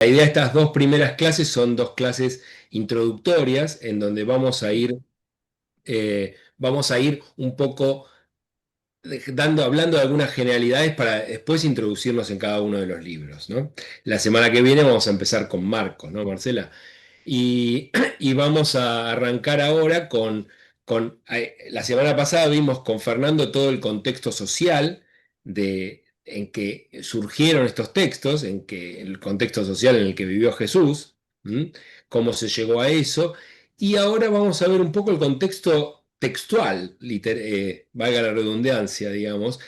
La idea de estas dos primeras clases son dos clases introductorias en donde vamos a ir un poco hablando de algunas generalidades para después introducirnos en cada uno de los libros, ¿no? La semana que viene vamos a empezar con Marcos, ¿no, Marcela? Y, y vamos a arrancar ahora la semana pasada vimos con Fernando todo el contexto social en que surgieron estos textos, el contexto social en el que vivió Jesús, ¿m? Cómo se llegó a eso. Y ahora vamos a ver un poco el contexto textual, valga la redundancia, digamos,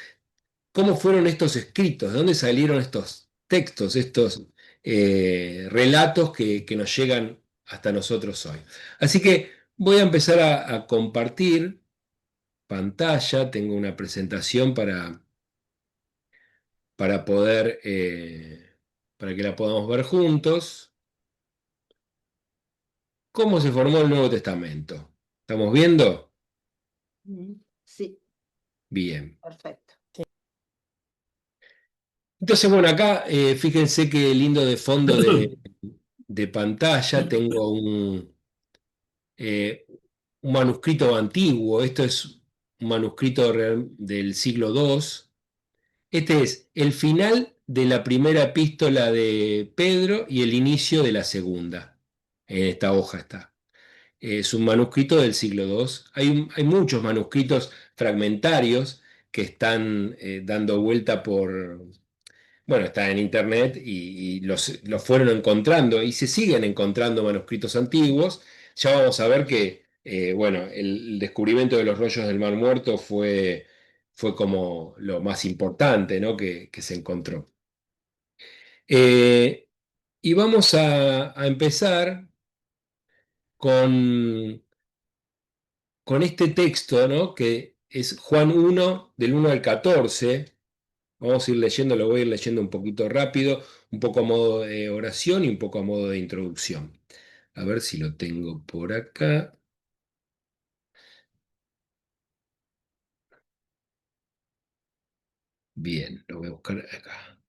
cómo fueron estos escritos, de dónde salieron estos textos, estos relatos que nos llegan hasta nosotros hoy. Así que voy a empezar a compartir pantalla, tengo una presentación para poder, para que la podamos ver juntos. ¿Cómo se formó el Nuevo Testamento? ¿Estamos viendo? Sí, Bien. perfecto. Entonces, bueno, acá fíjense qué lindo de fondo de pantalla. Tengo eh, un manuscrito antiguo. Esto es un manuscrito del siglo II. Este es el final de la primera epístola de Pedro y el inicio de la segunda. En esta hoja está. Es un manuscrito del siglo II. Hay muchos manuscritos fragmentarios que están dando vuelta bueno, está en internet y los fueron encontrando y se siguen encontrando manuscritos antiguos. Ya vamos a ver que, bueno, el descubrimiento de los rollos del Mar Muerto fue como lo más importante, ¿no? que se encontró. Eh, y vamos a empezar con, con este texto, ¿no? Que es Juan 1, del 1 al 14. Vamos a ir leyendo, lo voy a ir leyendo un poquito rápido, un poco a modo de oración y un poco a modo de introducción. A ver si lo tengo por acá. Bien, lo voy a buscar acá.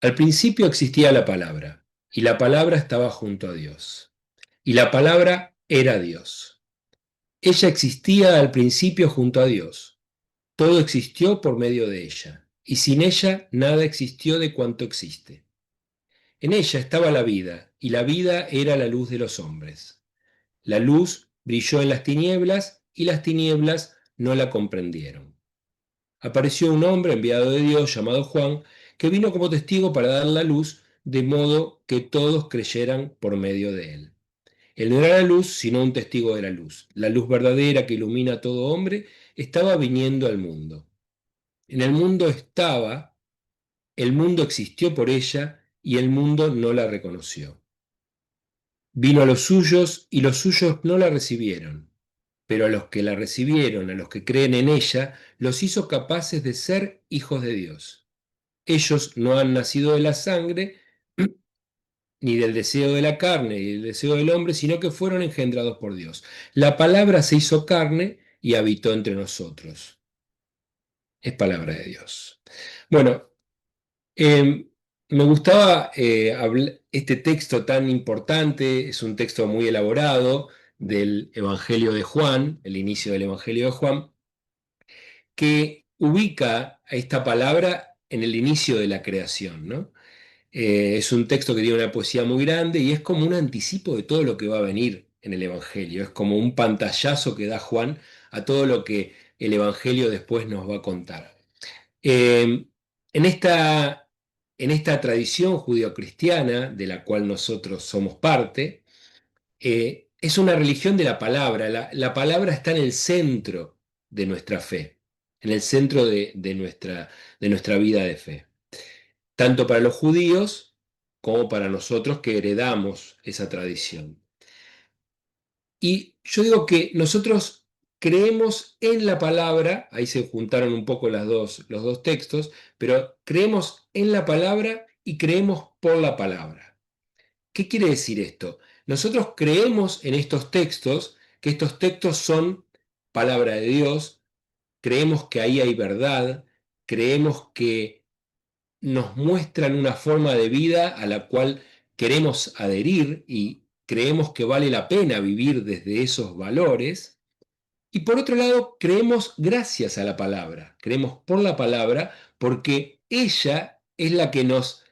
Al principio existía la palabra, y la palabra estaba junto a Dios, y la palabra era Dios. Ella existía al principio junto a Dios. Todo existió por medio de ella, y sin ella nada existió de cuanto existe. En ella estaba la vida, y la vida era la luz de los hombres. La luz brilló en las tinieblas, y las tinieblas no la comprendieron. Apareció un hombre enviado de Dios llamado Juan, que vino como testigo para dar la luz, de modo que todos creyeran por medio de él. Él no era la luz, sino un testigo de la luz. La luz verdadera que ilumina a todo hombre estaba viniendo al mundo. En el mundo estaba, el mundo existió por ella, y el mundo no la reconoció. Vino a los suyos, y los suyos no la recibieron. Pero a los que la recibieron, a los que creen en ella, los hizo capaces de ser hijos de Dios. Ellos no han nacido de la sangre, ni del deseo de la carne, y del deseo del hombre, sino que fueron engendrados por Dios. La palabra se hizo carne y habitó entre nosotros. Es palabra de Dios. Bueno, me gustaba este texto tan importante, es un texto muy elaborado del Evangelio de Juan, el inicio del Evangelio de Juan, que ubica a esta palabra en el inicio de la creación, ¿no? Es un texto que tiene una poesía muy grande y es como un anticipo de todo lo que va a venir en el Evangelio. Es como un pantallazo que da Juan a todo lo que el Evangelio después nos va a contar. En esta tradición judeocristiana, de la cual nosotros somos parte, es una religión de la palabra. La palabra está en el centro de nuestra fe, en el centro de nuestra vida de fe, tanto para los judíos como para nosotros que heredamos esa tradición. Y yo digo que nosotros creemos en la palabra, ahí se juntaron un poco los dos textos, pero creemos en la palabra y creemos por la palabra. ¿Qué quiere decir esto? Nosotros creemos en estos textos, que estos textos son palabra de Dios, creemos que ahí hay verdad, creemos que nos muestran una forma de vida a la cual queremos adherir y creemos que vale la pena vivir desde esos valores. Y por otro lado, creemos gracias a la palabra, creemos por la palabra porque ella es la que nos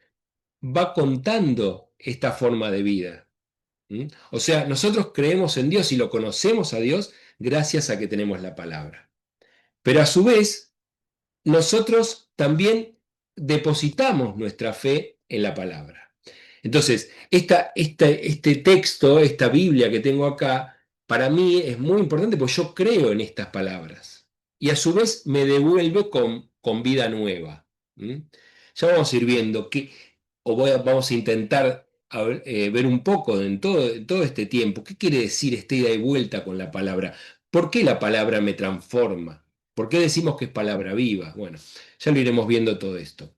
va contando esta forma de vida. ¿Mm? O sea, nosotros creemos en Dios y lo conocemos a Dios gracias a que tenemos la palabra. Pero a su vez, nosotros también depositamos nuestra fe en la palabra. Entonces, este texto, esta Biblia que tengo acá, para mí es muy importante porque yo creo en estas palabras y a su vez me devuelve con vida nueva. ¿Mm? Ya vamos a ir viendo vamos a intentar ver un poco en todo este tiempo, qué quiere decir esta ida y vuelta con la palabra. ¿Por qué la palabra me transforma? ¿Por qué decimos que es palabra viva? Bueno, ya lo iremos viendo todo esto.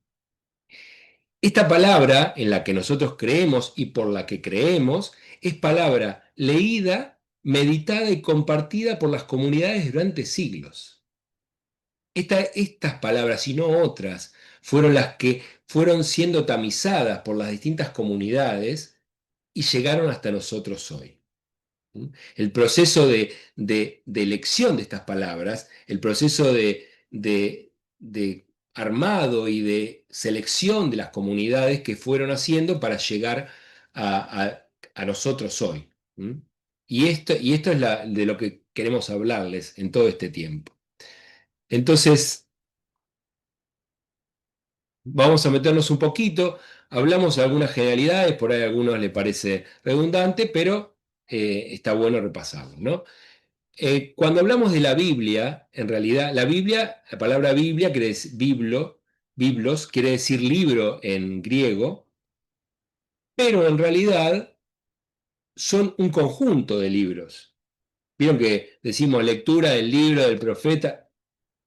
Esta palabra en la que nosotros creemos y por la que creemos es palabra leída, meditada y compartida por las comunidades durante siglos. Estas palabras y no otras fueron las que fueron siendo tamizadas por las distintas comunidades y llegaron hasta nosotros hoy. El proceso de elección de estas palabras, el proceso de armado y de selección de las comunidades que fueron haciendo para llegar a nosotros hoy. ¿Mm? Y esto es de lo que queremos hablarles en todo este tiempo. Entonces, vamos a meternos un poquito, hablamos de algunas generalidades, por ahí a algunos les parece redundante, pero está bueno repasarlo, ¿no? Cuando hablamos de la Biblia, en realidad, la palabra Biblia quiere decir biblos, quiere decir libro en griego, pero en realidad son un conjunto de libros. Vieron que decimos lectura del libro del profeta,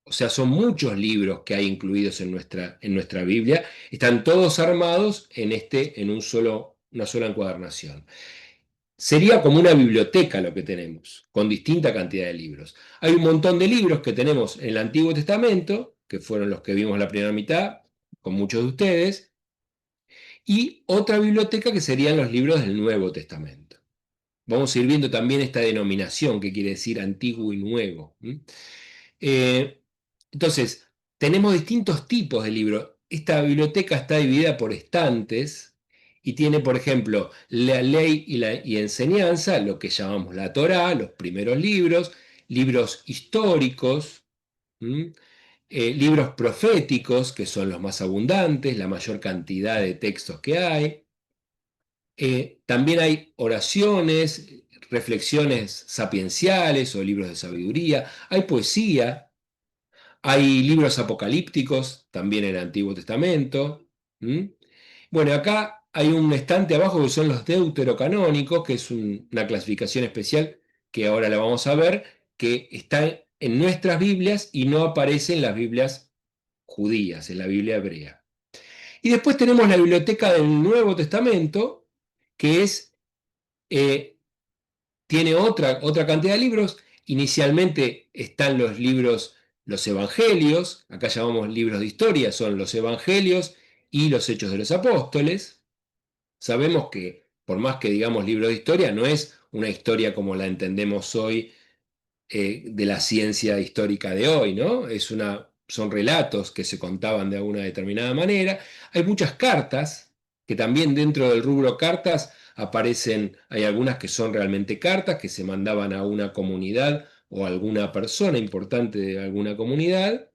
o sea, son muchos libros que hay incluidos en nuestra Biblia, están todos armados en una sola encuadernación. Sería como una biblioteca lo que tenemos, con distinta cantidad de libros. Hay un montón de libros que tenemos en el Antiguo Testamento, que fueron los que vimos la primera mitad, con muchos de ustedes, y otra biblioteca que serían los libros del Nuevo Testamento. Vamos a ir viendo también esta denominación que quiere decir antiguo y nuevo. Eh, entonces, tenemos distintos tipos de libros. Esta biblioteca está dividida por estantes y tiene, por ejemplo, la ley y enseñanza, lo que llamamos la Torá, los primeros libros, libros históricos, libros proféticos, que son los más abundantes, la mayor cantidad de textos que hay. También hay oraciones, reflexiones sapienciales o libros de sabiduría, hay poesía, hay libros apocalípticos, también en el Antiguo Testamento. ¿Mm? Bueno, acá hay un estante abajo que son los deuterocanónicos, que es una clasificación especial que ahora la vamos a ver, que está en nuestras Biblias y no aparece en las Biblias judías, en la Biblia hebrea. Y después tenemos la biblioteca del Nuevo Testamento, que eh, tiene otra cantidad de libros. Inicialmente están los libros, los evangelios, acá llamamos libros de historia, son los evangelios y los hechos de los apóstoles. Sabemos que, por más que digamos libro de historia, no es una historia como la entendemos hoy de la ciencia histórica de hoy, ¿no? Son relatos que se contaban de alguna determinada manera. Hay muchas cartas, que también dentro del rubro cartas aparecen, hay algunas que son realmente cartas que se mandaban a una comunidad o a alguna persona importante de alguna comunidad,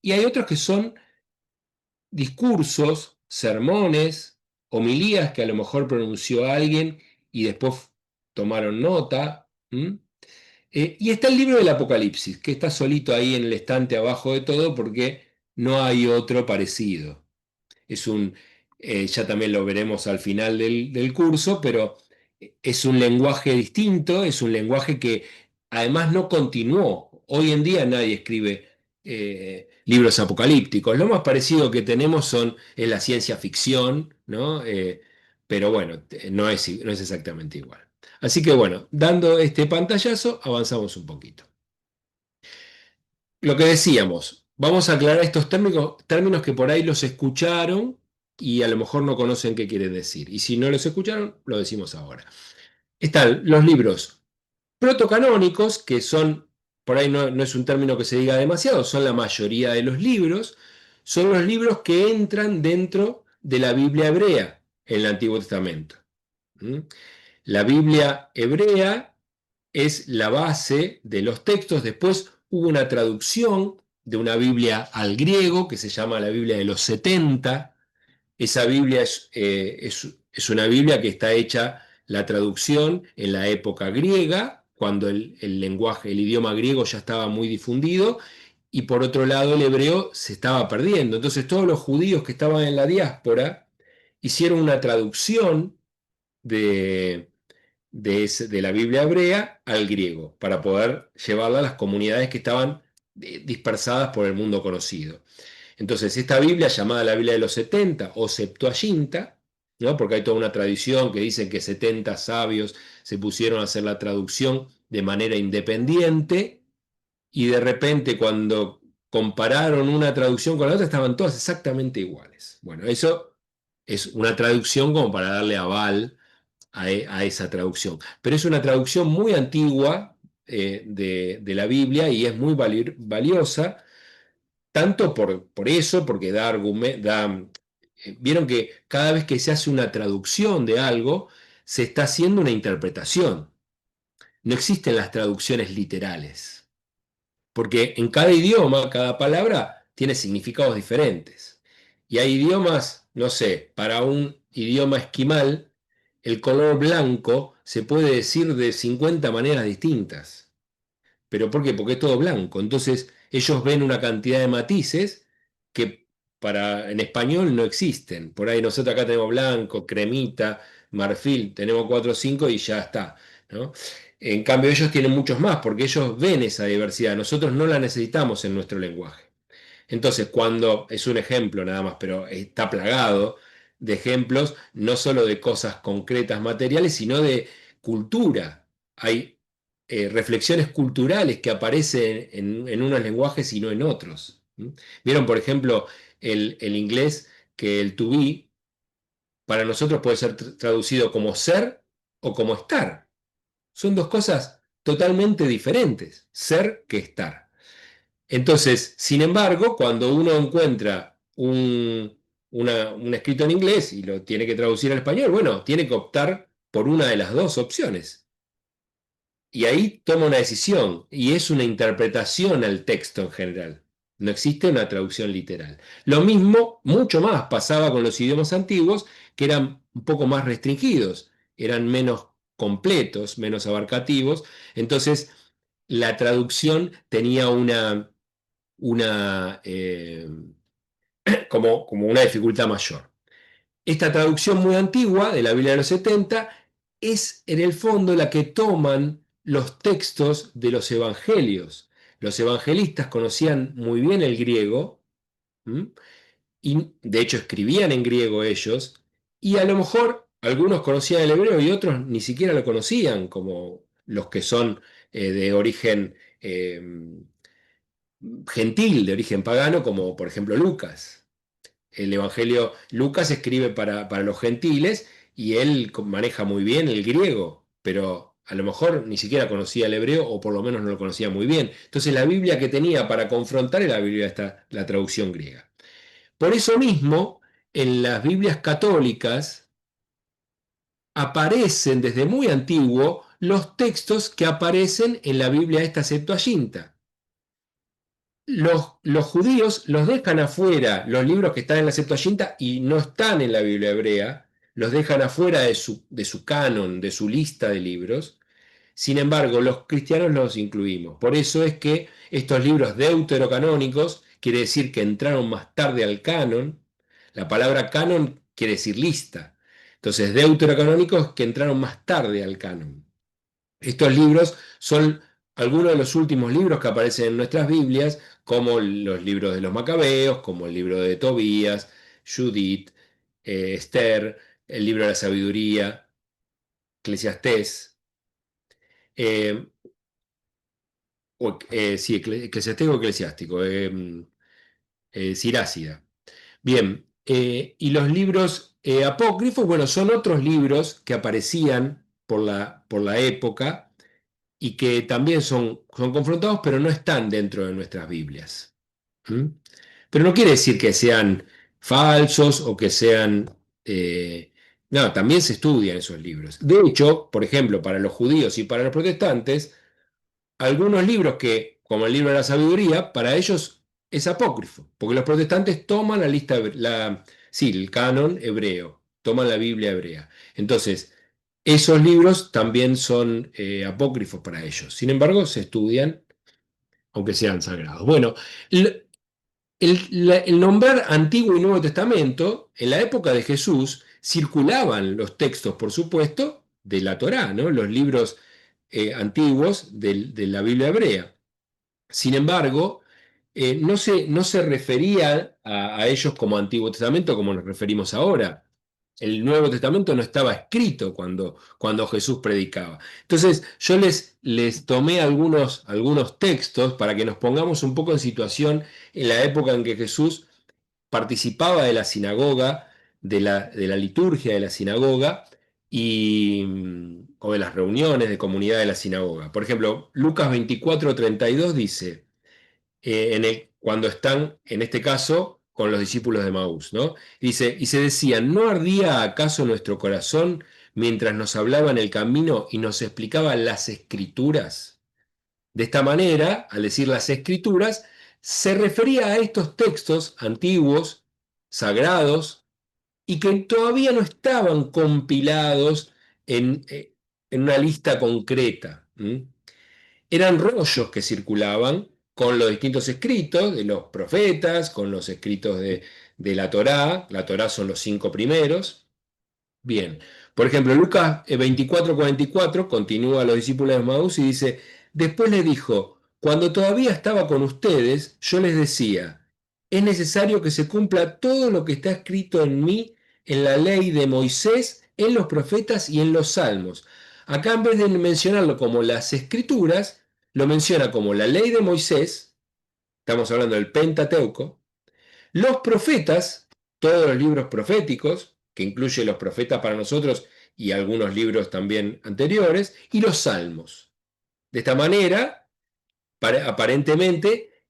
y hay otros que son discursos, sermones, homilías que a lo mejor pronunció alguien y después tomaron nota. Y está el libro del Apocalipsis, que está solito ahí en el estante abajo de todo porque no hay otro parecido. Es ya también lo veremos al final del curso, pero es un lenguaje distinto, es un lenguaje que además no continuó. Hoy en día nadie escribe libros apocalípticos. Lo más parecido que tenemos es la ciencia ficción, ¿no? Pero bueno, no es exactamente igual. Así que bueno, dando este pantallazo, avanzamos un poquito. Lo que decíamos, vamos a aclarar estos términos que por ahí los escucharon y a lo mejor no conocen qué quieren decir. Y si no los escucharon, lo decimos ahora. Están los libros protocanónicos, que son, por ahí no es un término que se diga demasiado, son la mayoría de los libros, son los libros que entran dentro de la Biblia hebrea en el Antiguo Testamento. ¿Mm? La Biblia hebrea es la base de los textos. Después hubo una traducción de una Biblia al griego que se llama la Biblia de los 70. Esa Biblia es una Biblia que está hecha, la traducción, en la época griega, cuando el lenguaje, el idioma griego ya estaba muy difundido, y por otro lado el hebreo se estaba perdiendo. Entonces todos los judíos que estaban en la diáspora hicieron una traducción de, de la Biblia hebrea al griego, para poder llevarla a las comunidades que estaban dispersadas por el mundo conocido. Entonces, esta Biblia, llamada la Biblia de los 70 o Septuaginta, ¿no? Porque hay toda una tradición que dice que 70 sabios se pusieron a hacer la traducción de manera independiente y de repente cuando compararon una traducción con la otra estaban todas exactamente iguales. Bueno, eso es una traducción como para darle aval a esa traducción. Pero es una traducción muy antigua de la Biblia y es muy valiosa, tanto por eso, porque vieron que cada vez que se hace una traducción de algo, se está haciendo una interpretación. No existen las traducciones literales, porque en cada idioma, cada palabra tiene significados diferentes. Y hay idiomas, no sé, para un idioma esquimal, el color blanco se puede decir de 50 maneras distintas. ¿Pero por qué? Porque es todo blanco. Entonces ellos ven una cantidad de matices que en español no existen. Por ahí nosotros acá tenemos blanco, cremita, marfil, tenemos 4 o 5 y ya está, ¿no? En cambio ellos tienen muchos más porque ellos ven esa diversidad. Nosotros no la necesitamos en nuestro lenguaje. Entonces, cuando, es un ejemplo nada más, pero está plagado de ejemplos, no solo de cosas concretas, materiales, sino de cultura. Hay reflexiones culturales que aparecen en unos lenguajes y no en otros. ¿Mm? Vieron, por ejemplo, el inglés, que el to be para nosotros puede ser traducido como ser o como estar. Son dos cosas totalmente diferentes, ser que estar. Entonces, sin embargo, cuando uno encuentra un escrito en inglés y lo tiene que traducir al español, bueno, tiene que optar por una de las dos opciones. Y ahí toma una decisión y es una interpretación al texto en general. No existe una traducción literal. Lo mismo, mucho más, pasaba con los idiomas antiguos, que eran un poco más restringidos, eran menos completos, menos abarcativos. Entonces, la traducción tenía una, como una dificultad mayor. Esta traducción muy antigua de la Biblia de los 70 es en el fondo la que toman los textos de los evangelios. Los evangelistas conocían muy bien el griego, ¿m? Y de hecho escribían en griego ellos, y a lo mejor algunos conocían el hebreo y otros ni siquiera lo conocían, como los que son de origen gentil, de origen pagano, como por ejemplo Lucas. El Evangelio, Lucas escribe para los gentiles y él maneja muy bien el griego, pero a lo mejor ni siquiera conocía el hebreo o por lo menos no lo conocía muy bien. Entonces la Biblia que tenía para confrontar era la traducción griega. Por eso mismo, en las Biblias católicas aparecen desde muy antiguo los textos que aparecen en la Biblia esta Septuaginta. Los judíos los dejan afuera, los libros que están en la Septuaginta y no están en la Biblia hebrea, los dejan afuera de su canon, de su lista de libros. Sin embargo, los cristianos los incluimos. Por eso es que estos libros deuterocanónicos, quiere decir que entraron más tarde al canon. La palabra canon quiere decir lista. Entonces, deuterocanónicos que entraron más tarde al canon. Estos libros son algunos de los últimos libros que aparecen en nuestras Biblias, como los libros de los Macabeos, como el libro de Tobías, Judith, Esther, el libro de la sabiduría, Eclesiastés. eh, sí, eclesiástico o eclesiástico, Sirácida. Bien, y los libros apócrifos, bueno, son otros libros que aparecían por la época y que también son confrontados, pero no están dentro de nuestras Biblias. ¿Mm? Pero no quiere decir que sean falsos o que sean... no, también se estudian esos libros. De hecho, por ejemplo, para los judíos y para los protestantes, algunos libros que, como el libro de la sabiduría, para ellos es apócrifo, porque los protestantes toman la lista, sí, el canon hebreo, toman la Biblia hebrea. Entonces, esos libros también son apócrifos para ellos. Sin embargo, se estudian, aunque sean sagrados. Bueno, el nombrar Antiguo y Nuevo Testamento, en la época de Jesús, circulaban los textos, por supuesto, de la Torá, ¿no? Los libros antiguos de la Biblia hebrea. Sin embargo, no se refería a ellos como Antiguo Testamento como nos referimos ahora. El Nuevo Testamento no estaba escrito cuando Jesús predicaba. Entonces, yo les tomé algunos textos para que nos pongamos un poco en situación en la época en que Jesús participaba de la sinagoga, de la liturgia de la sinagoga o de las reuniones de comunidad de la sinagoga. Por ejemplo, Lucas 24:32 dice, cuando están, en este caso, con los discípulos de Maús, ¿no? Dice, y se decían, ¿no ardía acaso nuestro corazón mientras nos hablaba en el camino y nos explicaba las escrituras? De esta manera, al decir las escrituras, se refería a estos textos antiguos, sagrados, y que todavía no estaban compilados en una lista concreta. Eran rollos que circulaban con los distintos escritos de los profetas, con los escritos de la Torá. La Torá son los 5 primeros. Bien, por ejemplo, Lucas 24:44 continúa a los discípulos de Maús y dice, después le dijo, cuando todavía estaba con ustedes, yo les decía, es necesario que se cumpla todo lo que está escrito en mí, en la ley de Moisés, en los profetas y en los salmos. Acá en vez de mencionarlo como las escrituras, lo menciona como la ley de Moisés, estamos hablando del Pentateuco, los profetas, todos los libros proféticos, que incluye los profetas para nosotros y algunos libros también anteriores, y los salmos. De esta manera, aparentemente,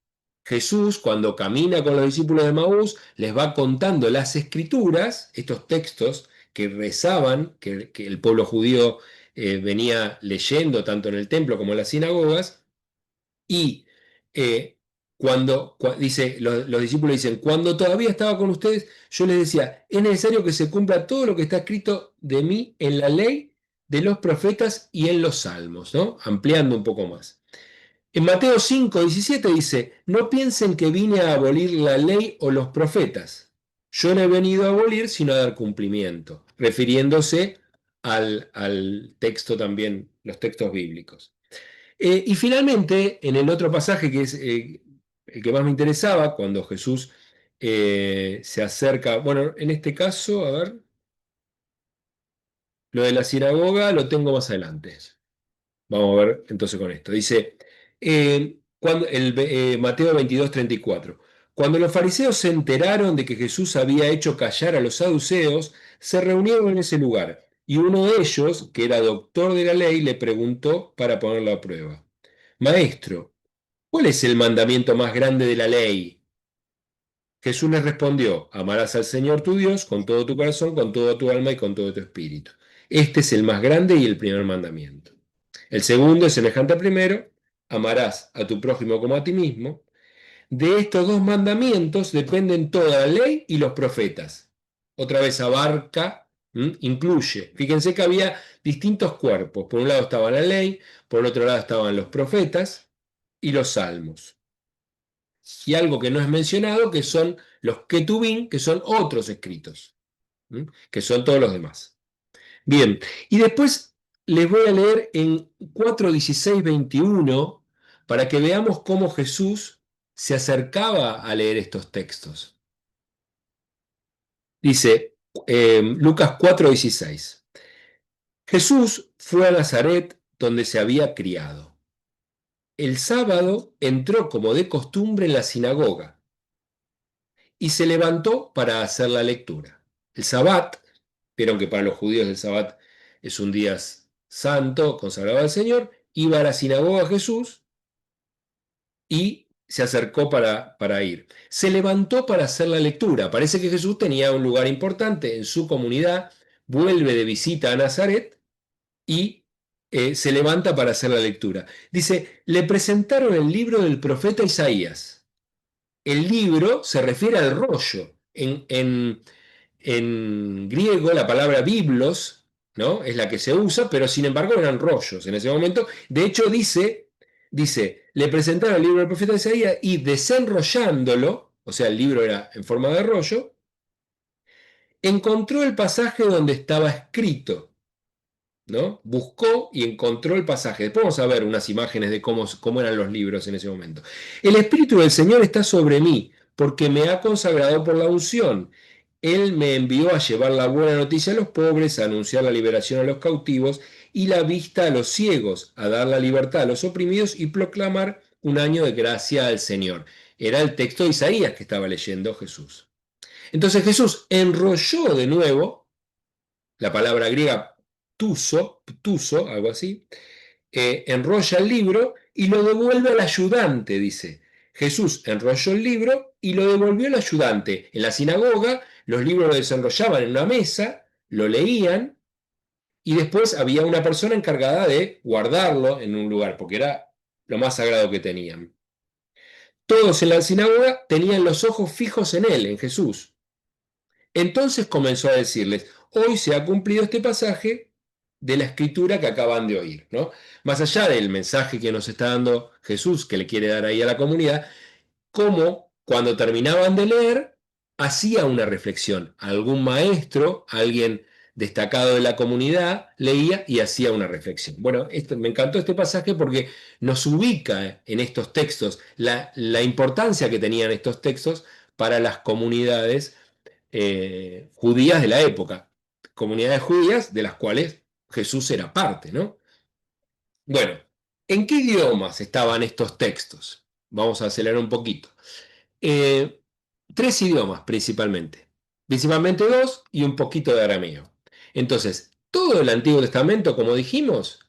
Jesús, cuando camina con los discípulos de Maús, les va contando las escrituras, estos textos que rezaban, que el pueblo judío venía leyendo tanto en el templo como en las sinagogas, y dice, los discípulos dicen, cuando todavía estaba con ustedes, yo les decía, es necesario que se cumpla todo lo que está escrito de mí en la ley, de los profetas y en los salmos, ¿no? Ampliando un poco más. En Mateo 5:17 dice, no piensen que vine a abolir la ley o los profetas. Yo no he venido a abolir, sino a dar cumplimiento, refiriéndose al texto también, los textos bíblicos. Y finalmente, en el otro pasaje que es el que más me interesaba, cuando Jesús se acerca, bueno, en este caso, a ver, lo de la sinagoga lo tengo más adelante. Vamos a ver entonces con esto. Dice, Mateo 22:34. Cuando los fariseos se enteraron de que Jesús había hecho callar a los saduceos, se reunieron en ese lugar, y uno de ellos, que era doctor de la ley, le preguntó para ponerlo a prueba. Maestro, ¿cuál es el mandamiento más grande de la ley? Jesús les respondió, amarás al Señor tu Dios con todo tu corazón, con toda tu alma y con todo tu espíritu. Este es el más grande y el primer mandamiento. El segundo es semejante al primero, amarás a tu prójimo como a ti mismo. De estos dos mandamientos dependen toda la ley y los profetas. Otra vez abarca, incluye. Fíjense que había distintos cuerpos. Por un lado estaba la ley, por el otro lado estaban los profetas y los salmos. Y algo que no es mencionado, que son los ketubín, que son otros escritos, que son todos los demás. Bien, y después les voy a leer en 4:16-21 para que veamos cómo Jesús se acercaba a leer estos textos. Dice Lucas 4:16. Jesús fue a Nazaret donde se había criado. El sábado entró como de costumbre en la sinagoga y se levantó para hacer la lectura. El sabbat, vieron que para los judíos el sabbat es un día santo, consagrado al Señor, iba a la sinagoga Jesús y se acercó para ir. Se levantó para hacer la lectura. Parece que Jesús tenía un lugar importante en su comunidad, vuelve de visita a Nazaret y se levanta para hacer la lectura. Dice, le presentaron el libro del profeta Isaías. El libro se refiere al rollo. En griego la palabra biblos, ¿no? Es la que se usa, pero sin embargo eran rollos en ese momento. De hecho dice, le presentaron el libro del profeta Isaías y desenrollándolo, o sea, el libro era en forma de rollo, encontró el pasaje donde estaba escrito, ¿no? Buscó y encontró el pasaje. Después vamos a ver unas imágenes de cómo eran los libros en ese momento. El Espíritu del Señor está sobre mí, porque me ha consagrado por la unción. Él me envió a llevar la buena noticia a los pobres, a anunciar la liberación a los cautivos y la vista a los ciegos, a dar la libertad a los oprimidos y proclamar un año de gracia al Señor. Era el texto de Isaías que estaba leyendo Jesús. Entonces Jesús enrolló de nuevo la palabra griega ptuso, algo así, enrolla el libro y lo devuelve al ayudante, dice. Jesús enrolló el libro y lo devolvió al ayudante. En la sinagoga los libros lo desenrollaban en una mesa, lo leían y después había una persona encargada de guardarlo en un lugar, porque era lo más sagrado que tenían. Todos en la sinagoga tenían los ojos fijos en él, en Jesús. Entonces comenzó a decirles, hoy se ha cumplido este pasaje de la escritura que acaban de oír, ¿no? Más allá del mensaje que nos está dando Jesús, que le quiere dar ahí a la comunidad, como cuando terminaban de leer, hacía una reflexión. Algún maestro, alguien destacado de la comunidad, leía y hacía una reflexión. Bueno, me encantó este pasaje porque nos ubica en estos textos, la importancia que tenían estos textos para las comunidades judías de la época, comunidades judías de las cuales Jesús era parte, ¿no? Bueno, ¿en qué idiomas estaban estos textos? Vamos a acelerar un poquito. Eh, Tres idiomas principalmente dos y un poquito de arameo. Entonces, todo el Antiguo Testamento, como dijimos,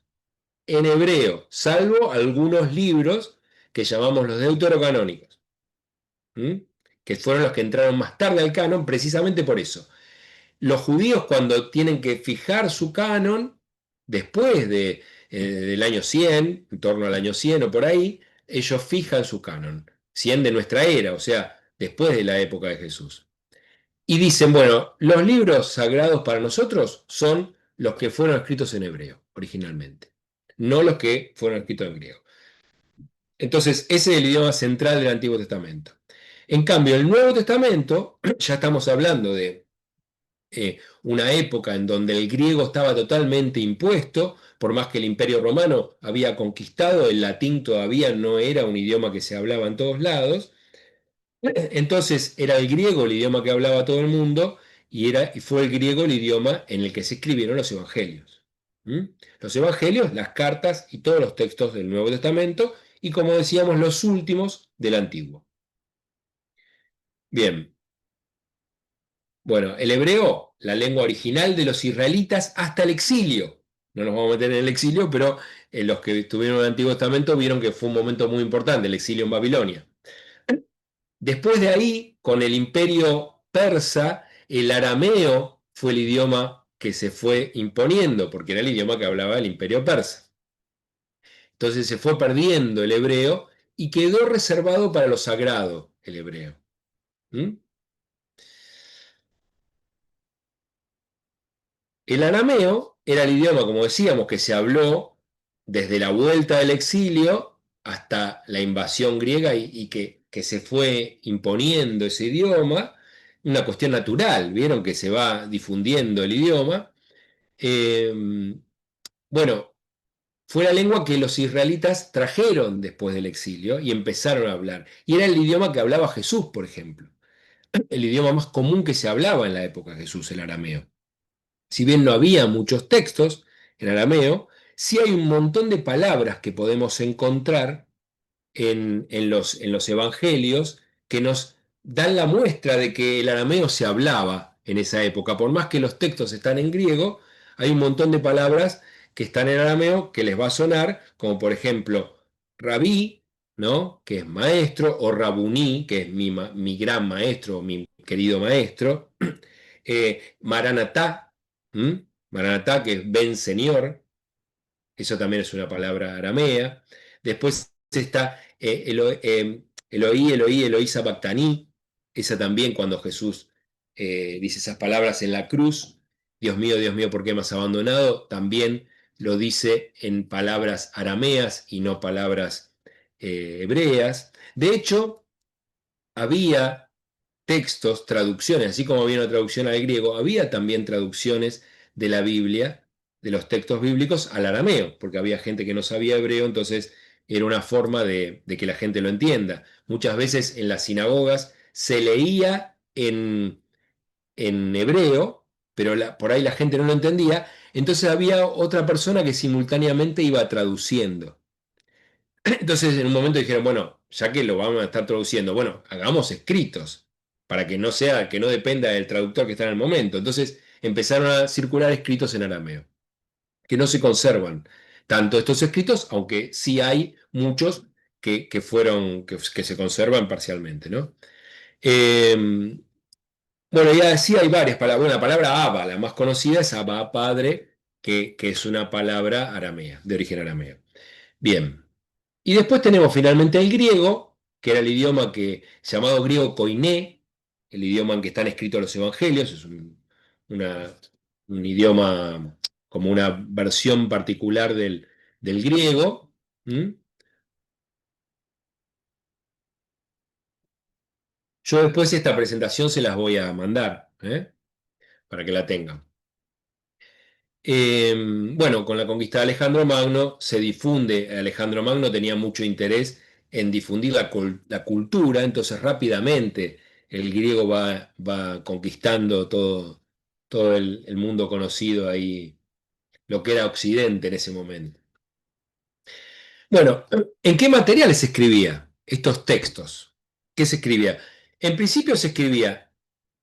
en hebreo, salvo algunos libros que llamamos los deuterocanónicos, ¿m? Que fueron los que entraron más tarde al canon precisamente por eso. Los judíos cuando tienen que fijar su canon, después del año 100, en torno al año 100 o por ahí, ellos fijan su canon, 100 de nuestra era, o sea, después de la época de Jesús. Y dicen, bueno, los libros sagrados para nosotros son los que fueron escritos en hebreo originalmente, no los que fueron escritos en griego. Entonces, ese es el idioma central del Antiguo Testamento. En cambio, el Nuevo Testamento, ya estamos hablando de una época en donde el griego estaba totalmente impuesto, por más que el Imperio Romano había conquistado, el latín todavía no era un idioma que se hablaba en todos lados, entonces era el griego el idioma que hablaba todo el mundo y fue el griego el idioma en el que se escribieron los evangelios. ¿Mm? Los evangelios, las cartas y todos los textos del Nuevo Testamento y como decíamos los últimos del Antiguo. Bien, bueno, el hebreo, la lengua original de los israelitas hasta el exilio. No nos vamos a meter en el exilio, pero los que estuvieron en el Antiguo Testamento vieron que fue un momento muy importante, el exilio en Babilonia. Después de ahí, con el imperio persa, el arameo fue el idioma que se fue imponiendo, porque era el idioma que hablaba el imperio persa. Entonces se fue perdiendo el hebreo y quedó reservado para lo sagrado el hebreo. ¿Mm? El arameo era el idioma, como decíamos, que se habló desde la vuelta del exilio hasta la invasión griega y que se fue imponiendo ese idioma, una cuestión natural, vieron que se va difundiendo el idioma. Bueno, fue la lengua que los israelitas trajeron después del exilio y empezaron a hablar. Y era el idioma que hablaba Jesús, por ejemplo, el idioma más común que se hablaba en la época de Jesús, el arameo. Si bien no había muchos textos en arameo, sí hay un montón de palabras que podemos encontrar en los evangelios que nos dan la muestra de que el arameo se hablaba en esa época. Por más que los textos están en griego, hay un montón de palabras que están en arameo que les va a sonar, como por ejemplo rabí, ¿no? Que es maestro, o rabuní, que es mi gran maestro, mi querido maestro, maranatá, ¿m? Maranatá, que es ven Señor, eso también es una palabra aramea. Después está Eloí, Eloí, Eloí sabactaní, esa también cuando Jesús dice esas palabras en la cruz, Dios mío, ¿por qué me has abandonado? También lo dice en palabras arameas y no palabras hebreas. De hecho, había textos, traducciones, así como había una traducción al griego, había también traducciones de la Biblia, de los textos bíblicos al arameo, porque había gente que no sabía hebreo, entonces era una forma de que la gente lo entienda. Muchas veces en las sinagogas se leía en hebreo, pero por ahí la gente no lo entendía, entonces había otra persona que simultáneamente iba traduciendo. Entonces en un momento dijeron, bueno, ya que lo vamos a estar traduciendo, bueno, hagamos escritos para que no sea, que no dependa del traductor que está en el momento. Entonces empezaron a circular escritos en arameo, que no se conservan tanto estos escritos, aunque sí hay muchos que se conservan parcialmente, ¿no? Eh, bueno, ya sí hay varias palabras. Bueno, la palabra Abba, la más conocida es Abba, padre, que es una palabra aramea, de origen arameo. Bien. Y después tenemos finalmente el griego, que era el idioma llamado griego koiné, el idioma en que están escritos los evangelios, es una- un idioma como una versión particular del griego. ¿Mm? Yo después esta presentación se las voy a mandar, para que la tengan. Bueno, con la conquista de Alejandro Magno se difunde, Alejandro Magno tenía mucho interés en difundir la cultura, entonces rápidamente el griego va conquistando todo el mundo conocido ahí, lo que era Occidente en ese momento. Bueno, ¿en qué materiales se escribía estos textos? ¿Qué se escribía? En principio se escribía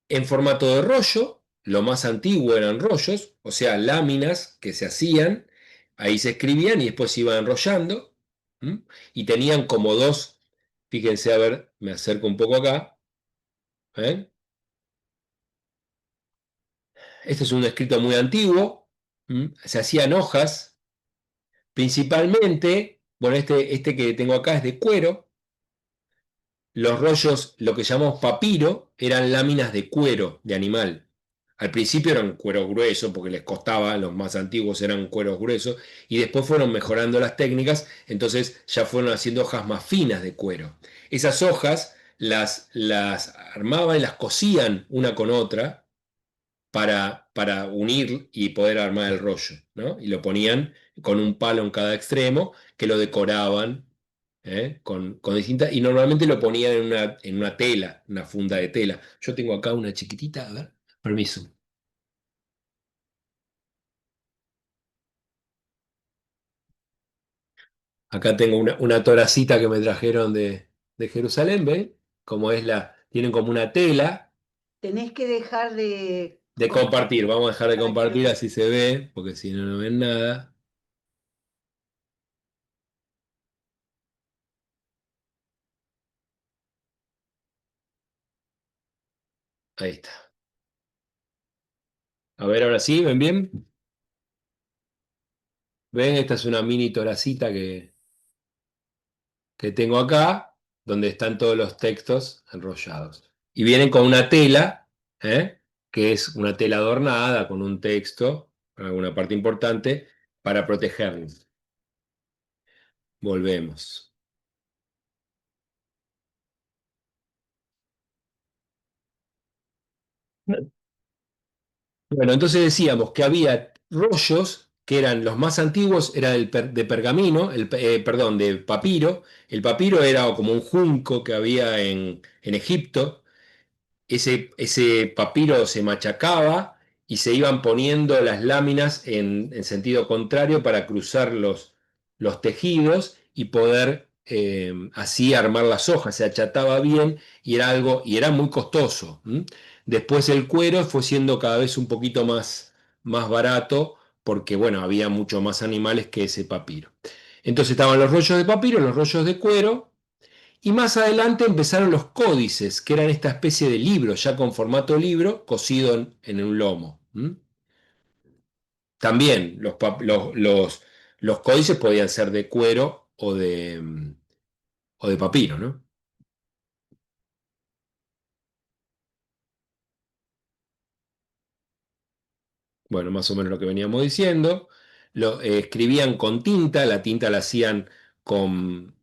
en formato de rollo, lo más antiguo eran rollos, o sea, láminas que se hacían, ahí se escribían y después se iban enrollando, ¿m? Y tenían como dos, fíjense, a ver, me acerco un poco acá, ¿eh? Este es un escrito muy antiguo, ¿m? Se hacían hojas, principalmente, bueno, este que tengo acá es de cuero. Los rollos, lo que llamamos papiro, eran láminas de cuero de animal. Al principio eran cuero grueso porque les costaba, los más antiguos eran cueros gruesos, y después fueron mejorando las técnicas, entonces ya fueron haciendo hojas más finas de cuero. Esas hojas las armaban y las cosían una con otra para unir y poder armar el rollo, ¿no? Y lo ponían con un palo en cada extremo que lo decoraban, con distintas, y normalmente lo ponían en una tela, una funda de tela. Yo tengo acá una chiquitita, a ver, permiso. Acá tengo una toracita que me trajeron de Jerusalén, ¿ven? Como es tienen como una tela Tenés que dejar de de compartir. Vamos a dejar de para que lo compartir vean. así se ve, porque si no, no ven nada. Ahí está. A ver, ahora sí, ¿ven bien? ¿Ven? Esta es una mini toracita que tengo acá, donde están todos los textos enrollados. Y vienen con una tela, que es una tela adornada con un texto, alguna parte importante, para protegerlos. Volvemos. Bueno, entonces decíamos que había rollos que eran los más antiguos, era de pergamino, perdón, de papiro. El papiro era como un junco que había en Egipto. Ese papiro se machacaba y se iban poniendo las láminas en sentido contrario para cruzar los tejidos y poder así armar las hojas. Se achataba bien y era algo, y era muy costoso. ¿M? Después el cuero fue siendo cada vez un poquito más barato porque, bueno, había mucho más animales que ese papiro. Entonces estaban los rollos de papiro, los rollos de cuero, y más adelante empezaron los códices, que eran esta especie de libro, ya con formato libro, cosido en un lomo. ¿M? También los códices podían ser de cuero o de papiro, ¿no? Bueno, más o menos lo que veníamos diciendo. Escribían con tinta, la tinta la hacían con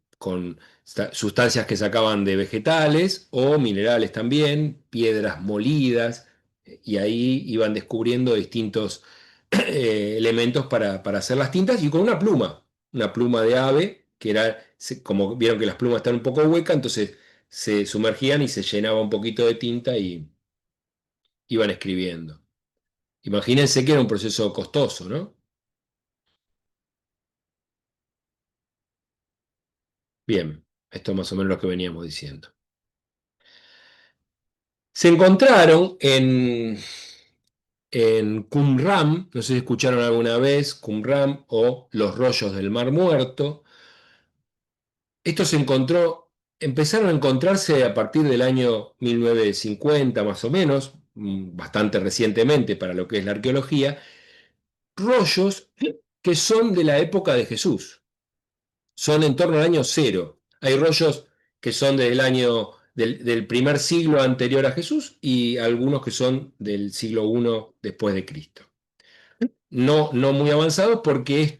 sustancias que sacaban de vegetales o minerales también, piedras molidas, y ahí iban descubriendo distintos elementos para hacer las tintas y con una pluma de ave, que era, como vieron que las plumas están un poco huecas, entonces se sumergían y se llenaba un poquito de tinta y iban escribiendo. Imagínense que era un proceso costoso, ¿no? Bien, esto es más o menos lo que veníamos diciendo. Se encontraron en Qumran, no sé si escucharon alguna vez, Qumran o los rollos del Mar Muerto. Esto empezaron a encontrarse a partir del año 1950 más o menos, bastante recientemente para lo que es la arqueología, rollos que son de la época de Jesús. Son en torno al año cero. Hay rollos que son del primer siglo anterior a Jesús y algunos que son del siglo I después de Cristo. No, no muy avanzados porque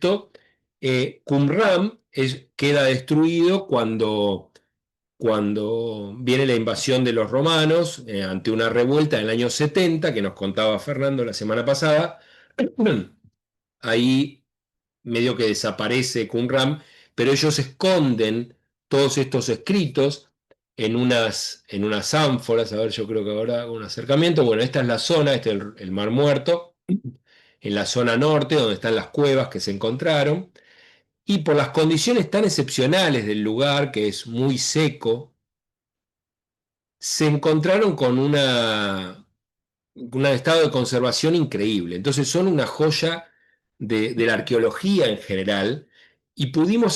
Qumran queda destruido cuando viene la invasión de los romanos ante una revuelta en el año 70 que nos contaba Fernando la semana pasada. Ahí medio que desaparece Qumran, pero ellos esconden todos estos escritos en unas ánforas. A ver, yo creo que ahora hago un acercamiento. Bueno, esta es la zona, este es el Mar Muerto, en la zona norte, donde están las cuevas que se encontraron. Y por las condiciones tan excepcionales del lugar, que es muy seco, se encontraron con un estado de conservación increíble. Entonces son una joya de la arqueología en general y digo,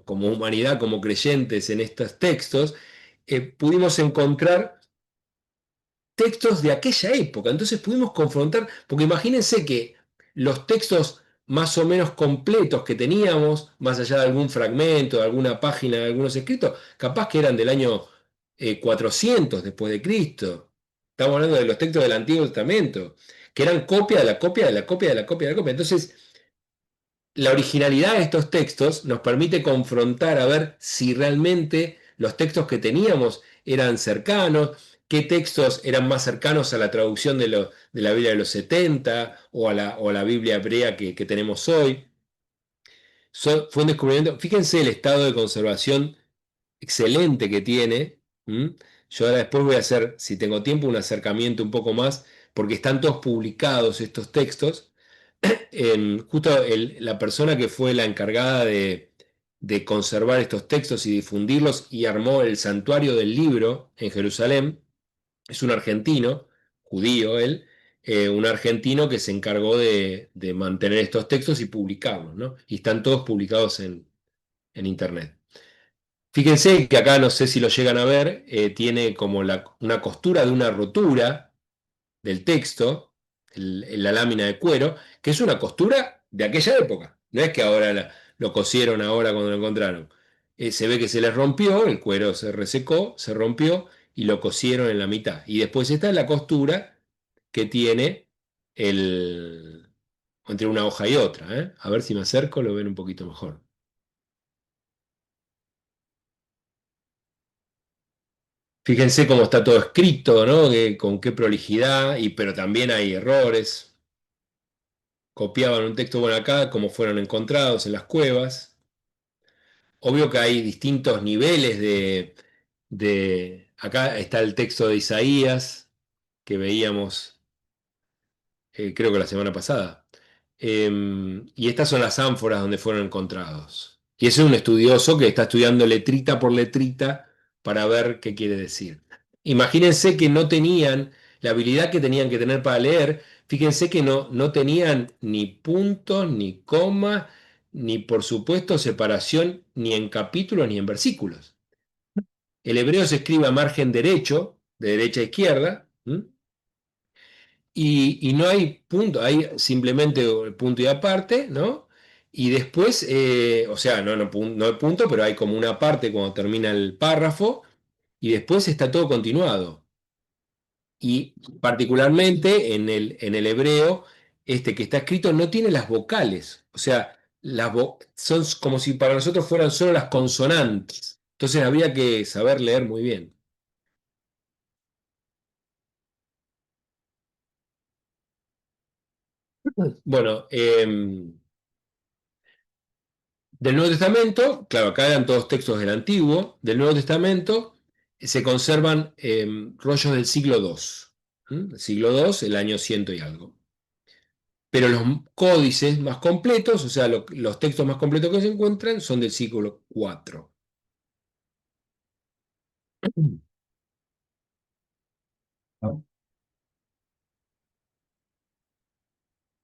como humanidad, como creyentes en estos textos, pudimos encontrar textos de aquella época. Entonces pudimos confrontar, porque imagínense que los textos más o menos completos que teníamos, más allá de algún fragmento, de alguna página, de algunos escritos, capaz que eran del año 400 después de Cristo. Estamos hablando de los textos del Antiguo Testamento, que eran copia de la copia de la copia de la copia de la copia. Entonces, la originalidad de estos textos nos permite confrontar a ver si realmente los textos que teníamos eran cercanos, qué textos eran más cercanos a la traducción de la Biblia de los 70 o a la Biblia hebrea que tenemos hoy. Fue un descubrimiento, fíjense el estado de conservación excelente que tiene. ¿M? Yo ahora después voy a hacer, si tengo tiempo, un acercamiento un poco más, porque están todos publicados estos textos justo la persona que fue la encargada de conservar estos textos y difundirlos y armó el santuario del libro en Jerusalén, es un argentino, judío él, un argentino que se encargó de mantener estos textos y publicarlos, ¿no? Y están todos publicados en internet. Fíjense que acá, no sé si lo llegan a ver, tiene como una costura de una rotura del texto, la lámina de cuero, que es una costura de aquella época. No es que ahora lo cosieron ahora cuando lo encontraron. Se ve que se les rompió, el cuero se resecó, se rompió y lo cosieron en la mitad. Y después está la costura que tiene el, entre una hoja y otra. ¿Eh? A ver si me acerco, lo ven un poquito mejor. Fíjense cómo está todo escrito, ¿no? Con qué prolijidad, pero también hay errores. Copiaban un texto, bueno, acá, como fueron encontrados en las cuevas. Obvio que hay distintos niveles acá está el texto de Isaías que veíamos. creo que la semana pasada. Y estas son las ánforas donde fueron encontrados. Y ese es un estudioso que está estudiando letrita por letrita para ver qué quiere decir. Imagínense que no tenían la habilidad que tenían que tener para leer. Fíjense que no tenían ni puntos, ni comas, ni por supuesto separación ni en capítulos ni en versículos. El hebreo se escribe a margen derecho, de derecha a izquierda. Y no hay punto, hay simplemente el punto y aparte, ¿no? Y después, o sea, no hay punto, pero hay como una parte cuando termina el párrafo, y después está todo continuado. Y particularmente en el hebreo, este que está escrito no tiene las vocales, o sea, son como si para nosotros fueran solo las consonantes. Entonces habría que saber leer muy bien. Bueno, del Nuevo Testamento, claro, acá eran todos textos del Antiguo, del Nuevo Testamento se conservan rollos del siglo II, el siglo II, el año ciento y algo. Pero los códices más completos, o sea, los textos más completos que se encuentran son del siglo IV.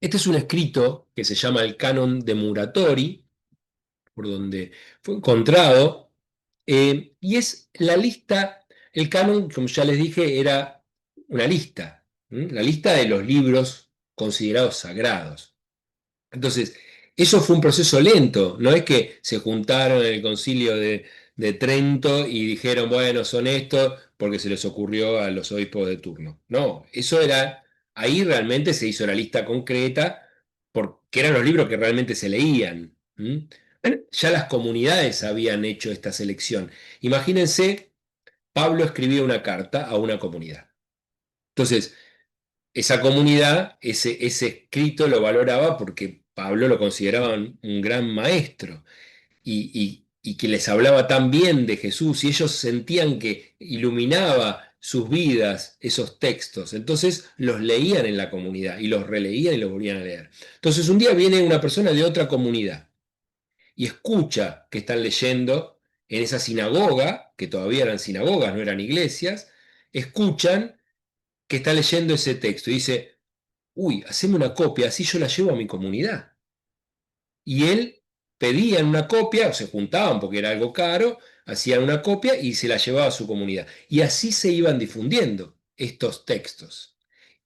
Este es un escrito que se llama el Canon de Muratori, por donde fue encontrado, y es la lista, el canon, como ya les dije, era una lista, la lista de los libros considerados sagrados. Entonces, eso fue un proceso lento, no es que se juntaron en el concilio de Trento y dijeron, bueno, son estos porque se les ocurrió a los obispos de turno. No, eso era, ahí realmente se hizo la lista concreta porque eran los libros que realmente se leían. Ya las comunidades habían hecho esta selección. Imagínense, Pablo escribía una carta a una comunidad. Entonces, esa comunidad, ese escrito lo valoraba porque Pablo lo consideraba un gran maestro y que les hablaba tan bien de Jesús y ellos sentían que iluminaba sus vidas esos textos. Entonces los leían en la comunidad y los releían y los volvían a leer. Entonces un día viene una persona de otra comunidad y escucha que están leyendo en esa sinagoga, que todavía eran sinagogas, no eran iglesias, escuchan que está leyendo ese texto y dice, uy, haceme una copia, así yo la llevo a mi comunidad. Y él pedían una copia, o se juntaban porque era algo caro, hacían una copia y se la llevaba a su comunidad. Y así se iban difundiendo estos textos.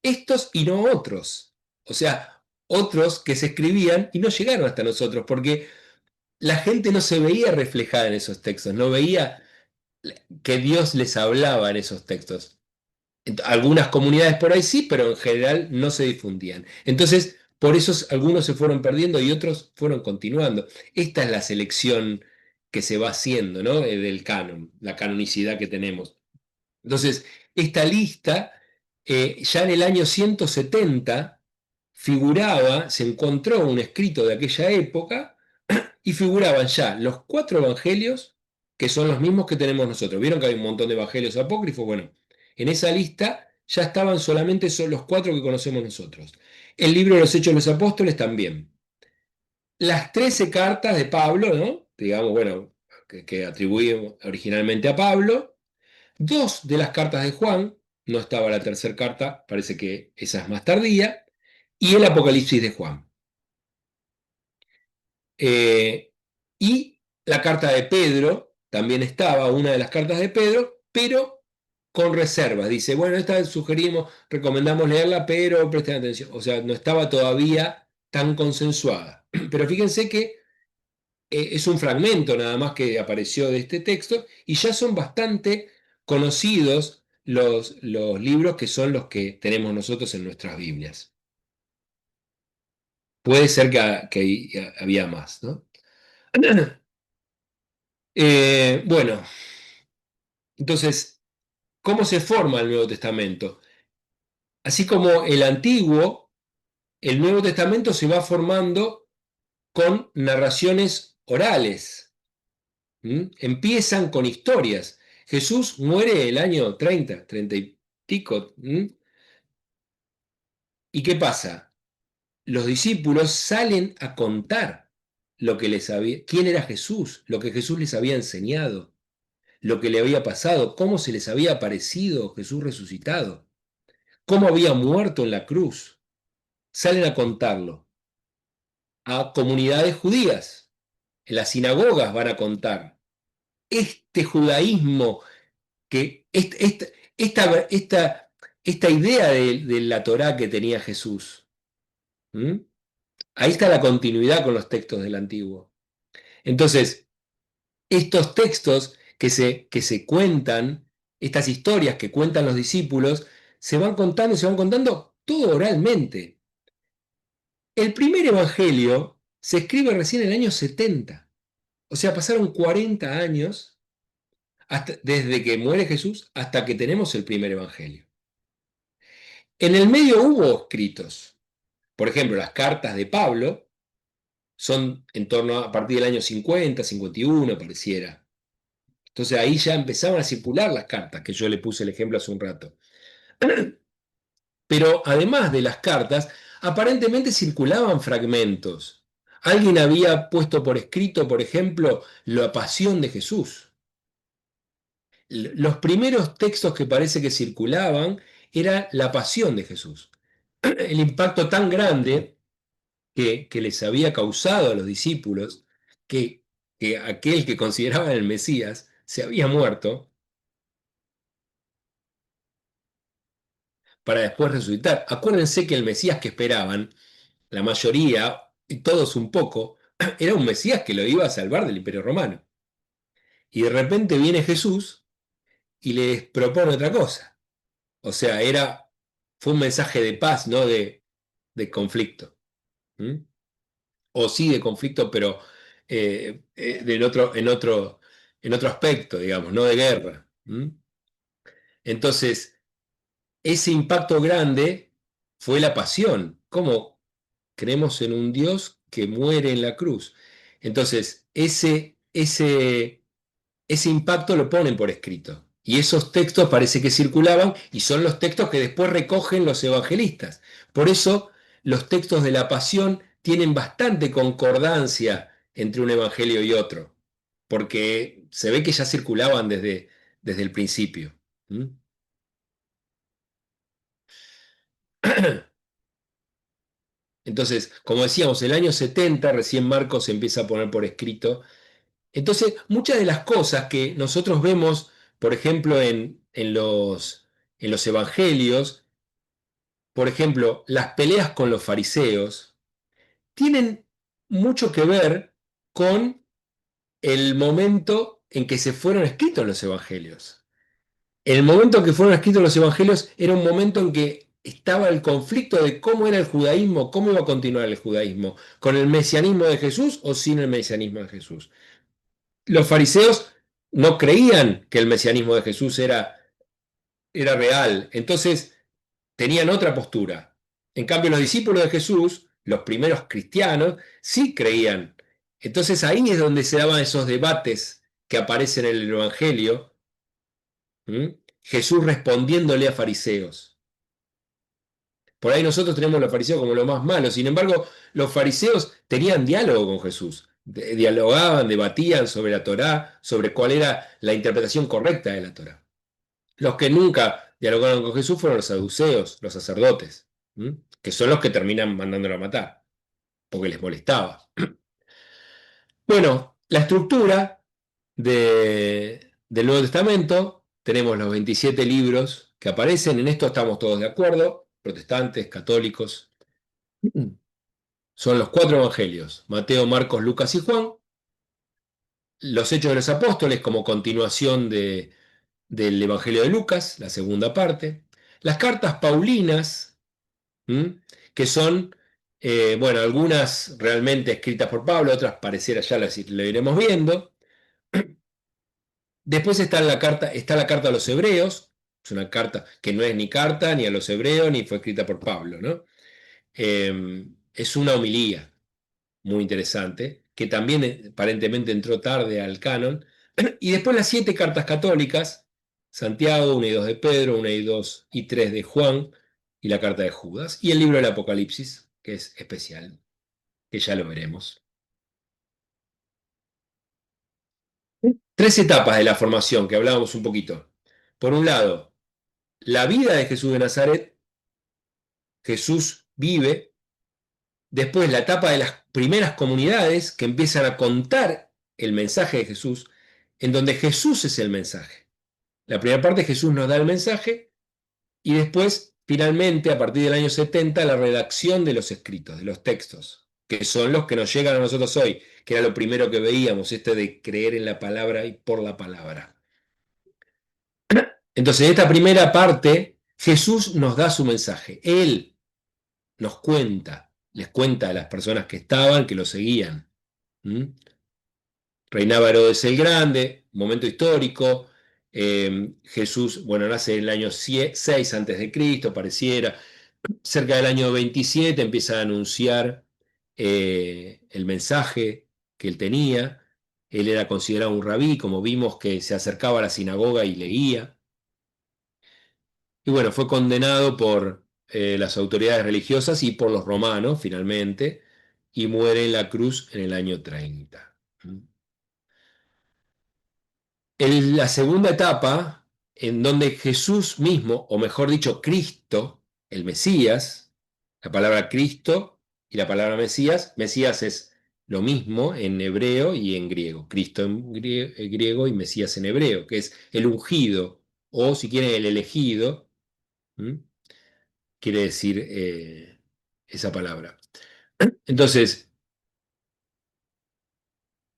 Estos y no otros. O sea, otros que se escribían y no llegaron hasta nosotros, porque la gente no se veía reflejada en esos textos, no veía que Dios les hablaba en esos textos. Algunas comunidades por ahí sí, pero en general no se difundían. Entonces, por eso algunos se fueron perdiendo y otros fueron continuando. Esta es la selección que se va haciendo, ¿no? Del canon, la canonicidad que tenemos. Entonces, esta lista, ya en el año 170, figuraba, se encontró un escrito de aquella época y figuraban ya los 4 evangelios, que son los mismos que tenemos nosotros. ¿Vieron que hay un montón de evangelios apócrifos? Bueno, en esa lista ya estaban solamente son los 4 que conocemos nosotros. El libro de los Hechos de los Apóstoles también. Las 13 cartas de Pablo, ¿no? Digamos, bueno, que atribuimos originalmente a Pablo. Dos de las cartas de Juan, no estaba la tercera carta, parece que esa es más tardía, y el Apocalipsis de Juan. Eh, y la carta de Pedro, también estaba una de las cartas de Pedro, pero con reservas. Dice, bueno, esta sugerimos, recomendamos leerla, pero presten atención. O sea, no estaba todavía tan consensuada. Pero fíjense que es un fragmento nada más que apareció de este texto y ya son bastante conocidos los libros que son los que tenemos nosotros en nuestras Biblias. Puede ser que había más, ¿no? Bueno, entonces, ¿cómo se forma el Nuevo Testamento? Así como el Antiguo, el Nuevo Testamento se va formando con narraciones orales. Empiezan con historias. Jesús muere el año 30 y pico. ¿Y qué pasa? Los discípulos salen a contar lo que les había, quién era Jesús, lo que Jesús les había enseñado, lo que le había pasado, cómo se les había aparecido Jesús resucitado, cómo había muerto en la cruz. Salen a contarlo a comunidades judías, en las sinagogas van a contar este judaísmo, que esta idea de la Torá que tenía Jesús. ¿Mm? Ahí está la continuidad con los textos del Antiguo. Entonces, estos textos que se cuentan, estas historias que cuentan los discípulos, se van contando todo oralmente. El primer evangelio se escribe recién en el año 70. O sea, pasaron 40 años desde que muere Jesús hasta que tenemos el primer evangelio. En el medio hubo escritos. Por ejemplo, las cartas de Pablo son en torno a partir del año 50, 51, pareciera. Entonces ahí ya empezaban a circular las cartas, que yo le puse el ejemplo hace un rato. Pero además de las cartas, aparentemente circulaban fragmentos. Alguien había puesto por escrito, por ejemplo, la pasión de Jesús. Los primeros textos que parece que circulaban era la pasión de Jesús. El impacto tan grande que les había causado a los discípulos que aquel que consideraban el Mesías se había muerto para después resucitar. Acuérdense que el Mesías que esperaban, la mayoría, y todos un poco, era un Mesías que lo iba a salvar del Imperio Romano. Y de repente viene Jesús y les propone otra cosa. O sea, fue un mensaje de paz, no de conflicto. ¿Mm? O sí de conflicto, pero en otro aspecto, digamos, no de guerra. ¿Mm? Entonces, ese impacto grande fue la pasión. ¿Cómo creemos en un Dios que muere en la cruz? Entonces, ese impacto lo ponen por escrito. Y esos textos parece que circulaban y son los textos que después recogen los evangelistas. Por eso los textos de la pasión tienen bastante concordancia entre un evangelio y otro, porque se ve que ya circulaban desde el principio. ¿Mm? Entonces, como decíamos, el año 70 recién Marcos se empieza a poner por escrito. Entonces, muchas de las cosas que nosotros vemos, por ejemplo, en los evangelios, por ejemplo, las peleas con los fariseos, tienen mucho que ver con el momento en que se fueron escritos los evangelios. El momento en que fueron escritos los evangelios era un momento en que estaba el conflicto de cómo era el judaísmo, cómo iba a continuar el judaísmo, con el mesianismo de Jesús o sin el mesianismo de Jesús. Los fariseos no creían que el mesianismo de Jesús era real, entonces tenían otra postura. En cambio, los discípulos de Jesús, los primeros cristianos, sí creían. Entonces ahí es donde se daban esos debates que aparecen en el Evangelio. ¿Mm? Jesús respondiéndole a fariseos. Por ahí nosotros tenemos a los fariseos como lo más malo. Sin embargo, los fariseos tenían diálogo con Jesús. Dialogaban, debatían sobre la Torá, sobre cuál era la interpretación correcta de la Torá. Los que nunca dialogaron con Jesús fueron los saduceos, los sacerdotes, que son los que terminan mandándolo a matar, porque les molestaba. Bueno, la estructura del Nuevo Testamento, tenemos los 27 libros que aparecen, en esto estamos todos de acuerdo, protestantes, católicos. Son los 4 evangelios: Mateo, Marcos, Lucas y Juan. Los Hechos de los Apóstoles como continuación del Evangelio de Lucas, la segunda parte. Las cartas paulinas, que son, bueno, algunas realmente escritas por Pablo, otras pareciera ya lo iremos viendo. Después está la carta a los hebreos, es una carta que no es ni carta ni a los hebreos ni fue escrita por Pablo, ¿no? Es una homilía muy interesante, que también aparentemente entró tarde al canon. Y después las 7 cartas católicas: Santiago, 1 y 2 de Pedro, 1 y 2 y 3 de Juan, y la carta de Judas, y el libro del Apocalipsis, que es especial, que ya lo veremos. Tres etapas de la formación que hablábamos un poquito. Por un lado, la vida de Jesús de Nazaret, Jesús vive. Después, la etapa de las primeras comunidades que empiezan a contar el mensaje de Jesús, en donde Jesús es el mensaje. La primera parte, Jesús nos da el mensaje, y después, finalmente, a partir del año 70, la redacción de los escritos, de los textos, que son los que nos llegan a nosotros hoy, que era lo primero que veíamos, este de creer en la palabra y por la palabra. Entonces, en esta primera parte, Jesús nos da su mensaje. Él nos cuenta, les cuenta a las personas que estaban, que lo seguían. ¿Mm? Reinaba Herodes el Grande, momento histórico. Jesús, bueno, nace en el año 6 antes de Cristo, pareciera. Cerca del año 27 empieza a anunciar el mensaje que él tenía. Él era considerado un rabí, como vimos que se acercaba a la sinagoga y leía. Y bueno, fue condenado por las autoridades religiosas y por los romanos, finalmente, y muere en la cruz en el año 30. En la segunda etapa, en donde Jesús mismo, o mejor dicho, Cristo, el Mesías, la palabra Cristo y la palabra Mesías, Mesías es lo mismo en hebreo y en griego, Cristo en griego y Mesías en hebreo, que es el ungido, o si quieren el elegido, ¿m? Quiere decir esa palabra. Entonces,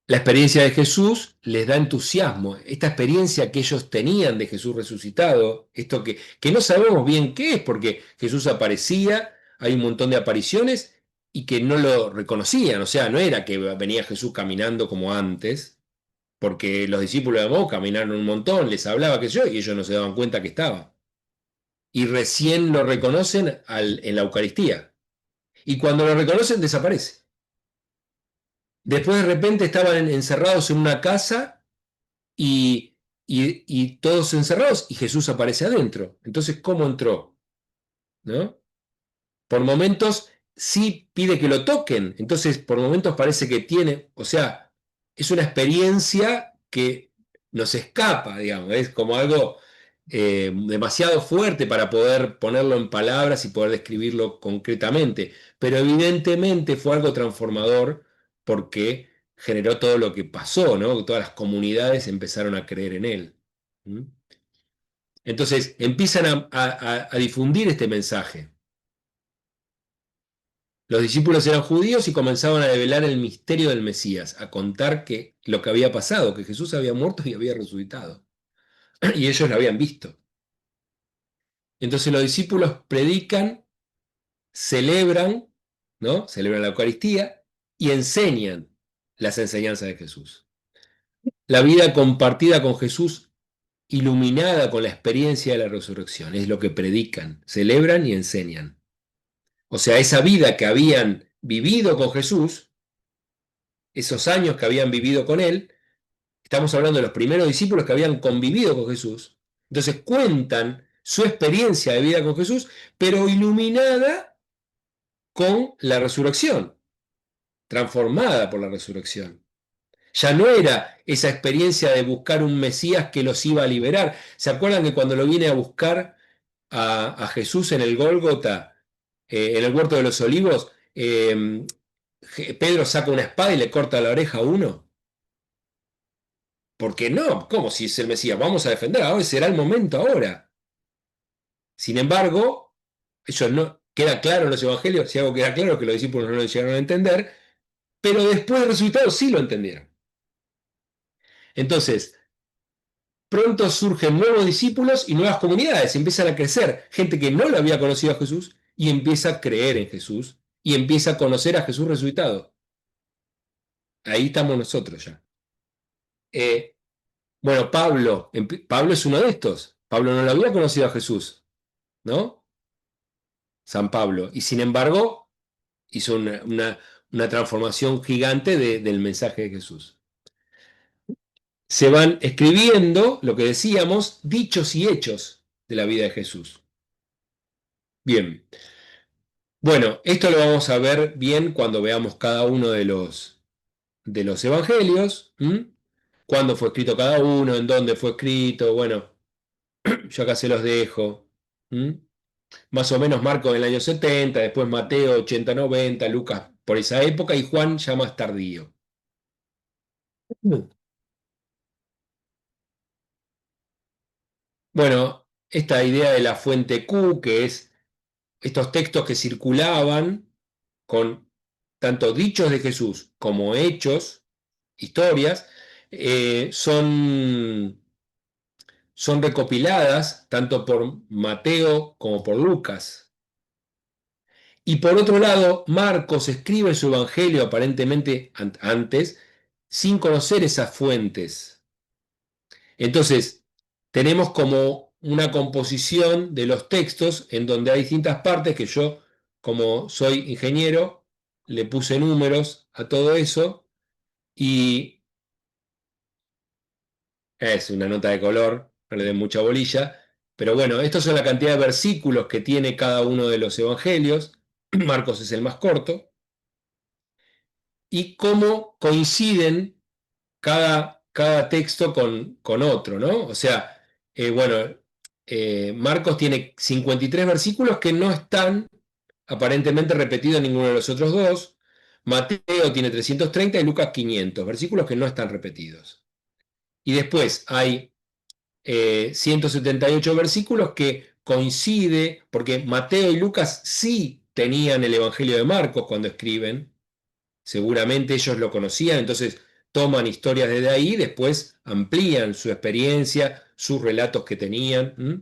la experiencia de Jesús les da entusiasmo. Esta experiencia que ellos tenían de Jesús resucitado, esto que no sabemos bien qué es, porque Jesús aparecía, hay un montón de apariciones y que no lo reconocían. O sea, no era que venía Jesús caminando como antes, porque los discípulos de Maús caminaron un montón, les hablaba, qué sé yo, y ellos no se daban cuenta que estaba. Y recién lo reconocen en la Eucaristía. Y cuando lo reconocen, desaparece. Después de repente estaban encerrados en una casa y todos encerrados y Jesús aparece adentro. Entonces, ¿cómo entró? ¿No? Por momentos sí pide que lo toquen, entonces por momentos parece que tiene, o sea, es una experiencia que nos escapa, digamos, es como algo demasiado fuerte para poder ponerlo en palabras y poder describirlo concretamente, pero evidentemente fue algo transformador porque generó todo lo que pasó, ¿no? Todas las comunidades empezaron a creer en él. ¿Mm? Entonces empiezan a difundir este mensaje. Los discípulos eran judíos y comenzaban a develar el misterio del Mesías, a contar que lo que había pasado, que Jesús había muerto y había resucitado. Y ellos lo habían visto. Entonces los discípulos predican, celebran, ¿no? Celebran la Eucaristía y enseñan las enseñanzas de Jesús. La vida compartida con Jesús, iluminada con la experiencia de la resurrección, es lo que predican, celebran y enseñan. O sea, esa vida que habían vivido con Jesús, esos años que habían vivido con él, estamos hablando de los primeros discípulos que habían convivido con Jesús. Entonces cuentan su experiencia de vida con Jesús, pero iluminada con la resurrección, transformada por la resurrección. Ya no era esa experiencia de buscar un Mesías que los iba a liberar. ¿Se acuerdan que cuando lo viene a buscar a Jesús en el Gólgota, en el huerto de los olivos, Pedro saca una espada y le corta la oreja a uno? Porque no, ¿cómo si es el Mesías? Vamos a defender, ahora será el momento ahora. Sin embargo, eso no queda claro en los evangelios, si algo queda claro es que los discípulos no lo llegaron a entender, pero después del resultado sí lo entendieron. Entonces, pronto surgen nuevos discípulos y nuevas comunidades, empiezan a crecer, gente que no lo había conocido a Jesús y empieza a creer en Jesús y empieza a conocer a Jesús resucitado. Ahí estamos nosotros ya. Eh, bueno, Pablo es uno de estos. Pablo no lo había conocido a Jesús, ¿no? San Pablo. Y sin embargo, hizo una transformación gigante del mensaje de Jesús. Se van escribiendo, lo que decíamos, dichos y hechos de la vida de Jesús. Bien. Bueno, esto lo vamos a ver bien cuando veamos cada uno de los evangelios. ¿M? Cuándo fue escrito cada uno, en dónde fue escrito. Bueno, yo acá se los dejo. ¿M? Más o menos Marcos en el año 70, después Mateo 80, 90, Lucas por esa época y Juan ya más tardío. Bueno, esta idea de la fuente Q, que es estos textos que circulaban con tanto dichos de Jesús como hechos, historias, son recopiladas tanto por Mateo como por Lucas. Y por otro lado, Marcos escribe su evangelio aparentemente antes, sin conocer esas fuentes. Entonces, tenemos como una composición de los textos en donde hay distintas partes que yo, como soy ingeniero, le puse números a todo eso y es una nota de color, no le den mucha bolilla, pero bueno, estos son la cantidad de versículos que tiene cada uno de los evangelios. Marcos es el más corto, y cómo coinciden cada texto con otro, ¿no? O sea, bueno, Marcos tiene 53 versículos que no están aparentemente repetidos en ninguno de los otros dos. Mateo tiene 330 y Lucas 500, versículos que no están repetidos. Y después hay 178 versículos que coincide, porque Mateo y Lucas sí tenían el Evangelio de Marcos cuando escriben, seguramente ellos lo conocían, entonces toman historias desde ahí, después amplían su experiencia, sus relatos que tenían. ¿M?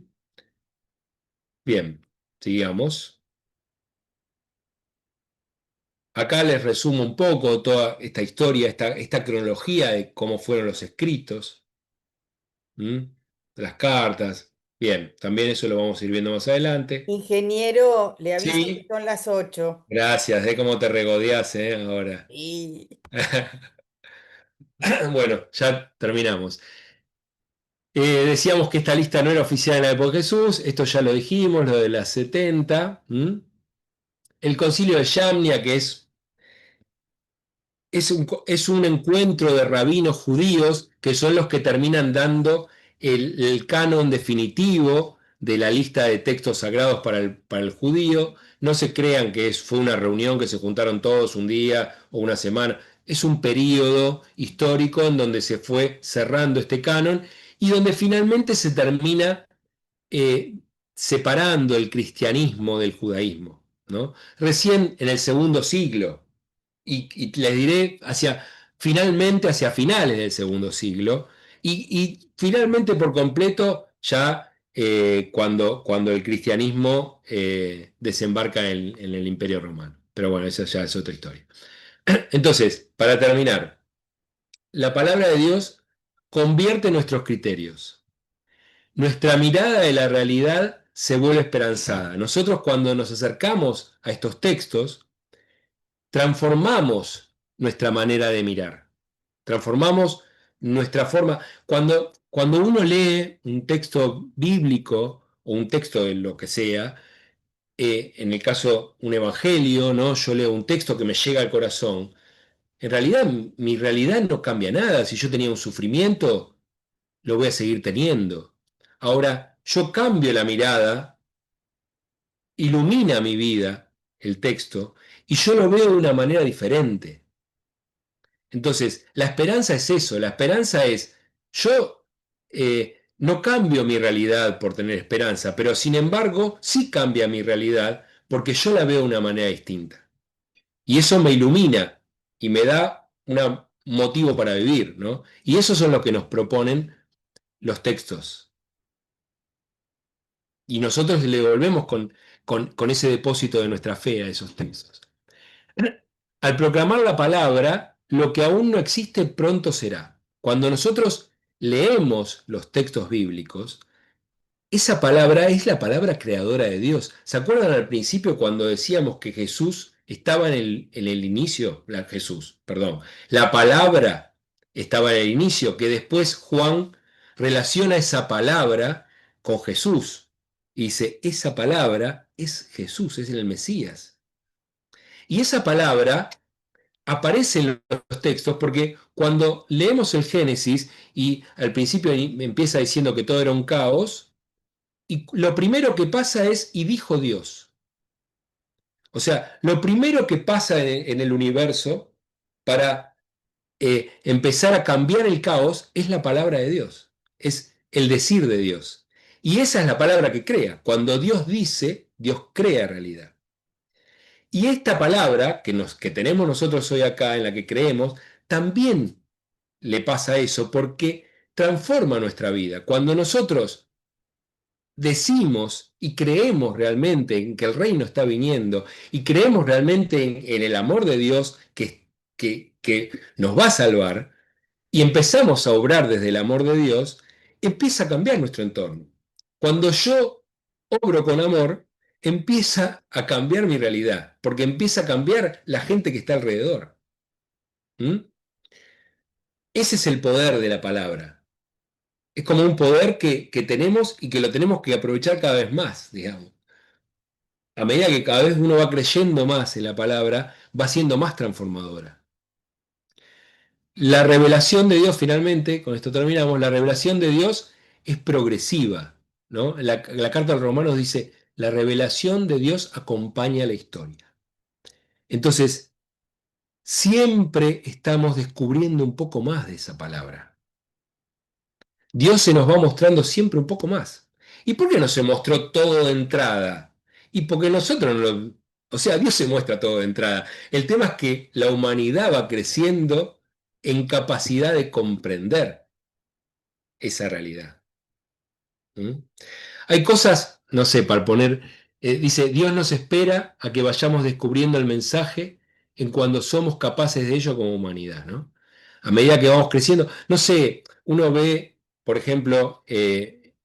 Bien, sigamos. Acá les resumo un poco toda esta historia, esta cronología de cómo fueron los escritos, ¿m? Las cartas. Bien, también eso lo vamos a ir viendo más adelante. Ingeniero, le aviso que Sí, son las 8. gracias, de cómo te regodeás, ahora. Y Bueno, ya terminamos. Decíamos que esta lista no era oficial en la época de Jesús, esto ya lo dijimos, lo de las 70. ¿M? El concilio de Yamnia, que es un encuentro de rabinos judíos que son los que terminan dando el canon definitivo de la lista de textos sagrados para el judío. No se crean que fue una reunión que se juntaron todos un día o una semana. Es un periodo histórico en donde se fue cerrando este canon y donde finalmente se termina eh, separando el cristianismo del judaísmo, ¿no? Recién en el segundo siglo, y les diré finalmente hacia finales del segundo siglo, y finalmente por completo ya cuando el cristianismo desembarca en el Imperio Romano. Pero bueno, esa ya es otra historia. Entonces, para terminar, la palabra de Dios convierte nuestros criterios. Nuestra mirada de la realidad se vuelve esperanzada. Nosotros cuando nos acercamos a estos textos, transformamos nuestra manera de mirar, transformamos nuestra forma. Cuando uno lee un texto bíblico o un texto de lo que sea, en el caso un evangelio, ¿no? Yo leo un texto que me llega al corazón. En realidad, mi realidad no cambia nada. Si yo tenía un sufrimiento, lo voy a seguir teniendo. Ahora, yo cambio la mirada, ilumina mi vida el texto, y yo lo veo de una manera diferente. Entonces, la esperanza es eso, la esperanza es, yo no cambio mi realidad por tener esperanza, pero sin embargo sí cambia mi realidad porque yo la veo de una manera distinta. Y eso me ilumina y me da un motivo para vivir, ¿no? Y eso son lo que nos proponen los textos. Y nosotros le devolvemos con ese depósito de nuestra fe a esos textos. Al proclamar la palabra, lo que aún no existe pronto será. Cuando nosotros leemos los textos bíblicos, esa palabra es la palabra creadora de Dios. ¿Se acuerdan al principio cuando decíamos que Jesús estaba en el inicio? Perdón. La palabra estaba en el inicio, que después Juan relaciona esa palabra con Jesús. Y dice, esa palabra es Jesús, es el Mesías. Y esa palabra aparece en los textos porque cuando leemos el Génesis y al principio empieza diciendo que todo era un caos, y lo primero que pasa es, y dijo Dios. O sea, lo primero que pasa en el universo para empezar a cambiar el caos es la palabra de Dios, es el decir de Dios. Y esa es la palabra que crea. Cuando Dios dice, Dios crea realidad. Y esta palabra que tenemos nosotros hoy acá, en la que creemos, también le pasa eso porque transforma nuestra vida. Cuando nosotros decimos y creemos realmente en que el reino está viniendo y creemos realmente en el amor de Dios que nos va a salvar y empezamos a obrar desde el amor de Dios, empieza a cambiar nuestro entorno. Cuando yo obro con amor, empieza a cambiar mi realidad, porque empieza a cambiar la gente que está alrededor. ¿Mm? Ese es el poder de la palabra. Es como un poder que tenemos y que lo tenemos que aprovechar cada vez más, digamos. A medida que cada vez uno va creyendo más en la palabra, va siendo más transformadora. La revelación de Dios, finalmente, con esto terminamos, la revelación de Dios es progresiva, ¿no? La carta de los Romanos dice, la revelación de Dios acompaña la historia. Entonces, siempre estamos descubriendo un poco más de esa palabra. Dios se nos va mostrando siempre un poco más. ¿Y por qué no se mostró todo de entrada? Y porque nosotros no lo... O sea, Dios se muestra todo de entrada. El tema es que la humanidad va creciendo en capacidad de comprender esa realidad. ¿Mm? Hay cosas, no sé, para poner, dice, Dios nos espera a que vayamos descubriendo el mensaje en cuando somos capaces de ello como humanidad, ¿no? A medida que vamos creciendo, no sé, uno ve, por ejemplo,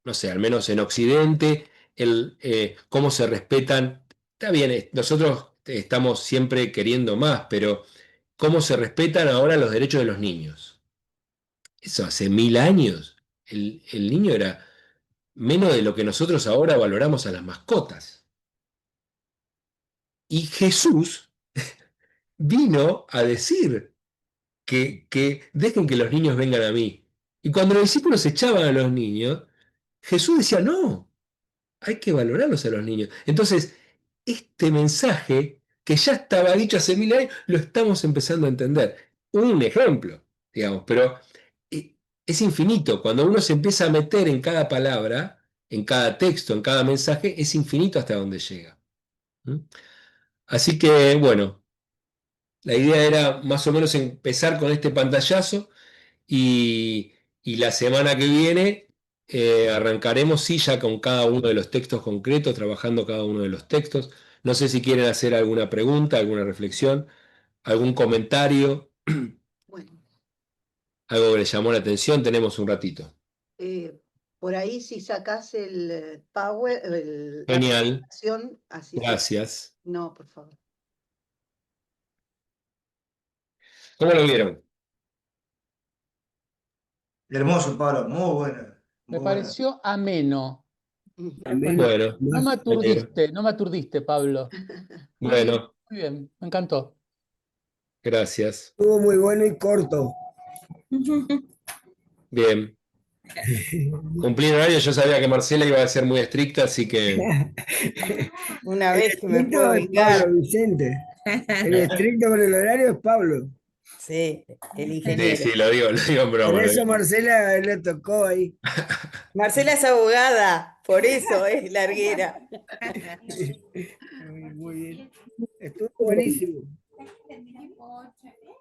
no sé, al menos en Occidente, cómo se respetan, está bien, nosotros estamos siempre queriendo más, pero cómo se respetan ahora los derechos de los niños. Eso hace 1000 años. El niño era menos de lo que nosotros ahora valoramos a las mascotas. Y Jesús vino a decir que dejen que los niños vengan a mí. Y cuando los discípulos echaban a los niños, Jesús decía, no, hay que valorarlos a los niños. Entonces, este mensaje que ya estaba dicho hace 1000 años, lo estamos empezando a entender. Un ejemplo, digamos, pero es infinito. Cuando uno se empieza a meter en cada palabra, en cada texto, en cada mensaje, es infinito hasta donde llega. ¿Mm? Así que, bueno, la idea era más o menos empezar con este pantallazo y la semana que viene arrancaremos, sí, ya con cada uno de los textos concretos, trabajando cada uno de los textos. No sé si quieren hacer alguna pregunta, alguna reflexión, algún comentario, Bueno, algo que les llamó la atención, tenemos un ratito. por ahí si sacás el Power, la Genial, presentación, así se... gracias. No, por favor. ¿Cómo lo vieron? Hermoso, Pablo, muy bueno. Me Muy bueno. pareció ameno. Bueno, No me me alegro. aturdiste, Pablo. Bueno, Muy bien, me encantó. gracias. Estuvo muy bueno y corto. Bien. Cumplí el horario, yo sabía que Marcela iba a ser muy estricta, así que Una vez que me Estricto puedo es vengar. Pablo Vicente. El estricto con el horario es Pablo. Sí, el sí, ingeniero. sí, lo digo en broma. Por lo eso digo. Marcela le tocó ahí. Marcela es abogada, por eso es larguera. Muy bien. Estuvo buenísimo.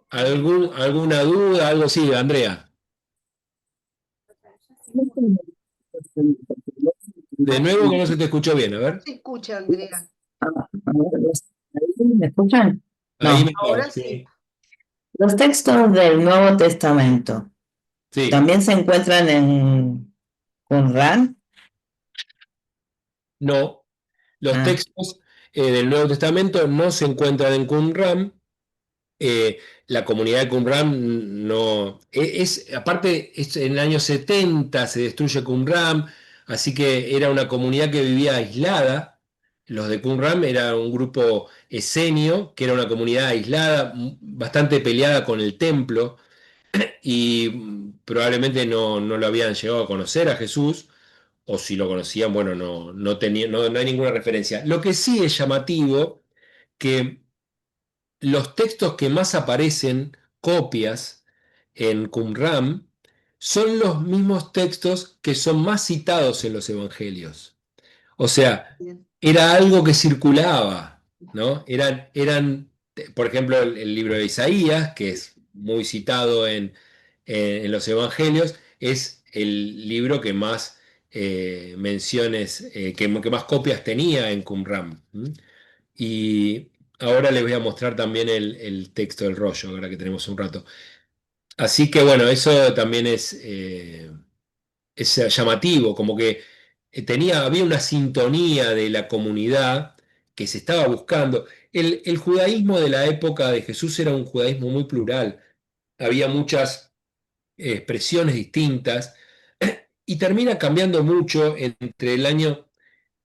¿Alguna duda? Algo sí, Andrea. De nuevo que no se te escuchó bien, a ver. Se escucha, Andrea. ¿Me escuchan? Ahí No. mejor, Ahora sí. sí. Los textos del Nuevo Testamento Sí. también se encuentran en Qumran. No, los Ah. textos del Nuevo Testamento no se encuentran en Qumran. La comunidad de Qumran no aparte en el año 70 se destruye Qumran, así que era una comunidad que vivía aislada los de Qumran era un grupo esenio, que era una comunidad aislada, bastante peleada con el templo, y probablemente no lo habían llegado a conocer a Jesús, o si lo conocían, bueno, no hay ninguna referencia. Lo que sí es llamativo, que los textos que más aparecen, copias, en Qumran, son los mismos textos que son más citados en los evangelios. O sea, Bien. era algo que circulaba, ¿no? Por ejemplo, el libro de Isaías, que es muy citado en los evangelios, es el libro que más menciones, que más copias tenía en Qumran. Y ahora les voy a mostrar también el texto del rollo, ahora que tenemos un rato. Así que bueno, eso también es llamativo, como que había una sintonía de la comunidad que se estaba buscando. El judaísmo de la época de Jesús era un judaísmo muy plural, había muchas expresiones distintas y termina cambiando mucho en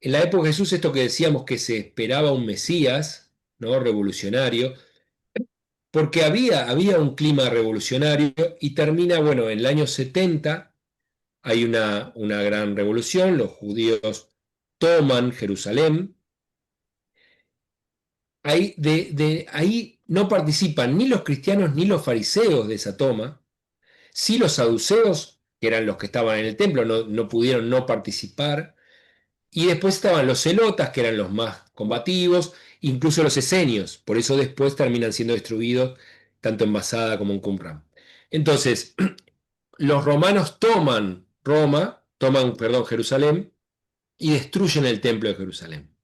la época de Jesús, esto que decíamos que se esperaba un Mesías, ¿no? Revolucionario, porque había un clima revolucionario y termina, bueno, en el año 70 hay una gran revolución, los judíos toman Jerusalén. Ahí no participan ni los cristianos ni los fariseos de esa toma. Sí, los saduceos, que eran los que estaban en el templo, no pudieron no participar. Y después estaban los celotas, que eran los más combativos, incluso los esenios. Por eso después terminan siendo destruidos tanto en Masada como en Qumran. Entonces, los romanos toman Roma, perdón, Jerusalén, y destruyen el templo de Jerusalén.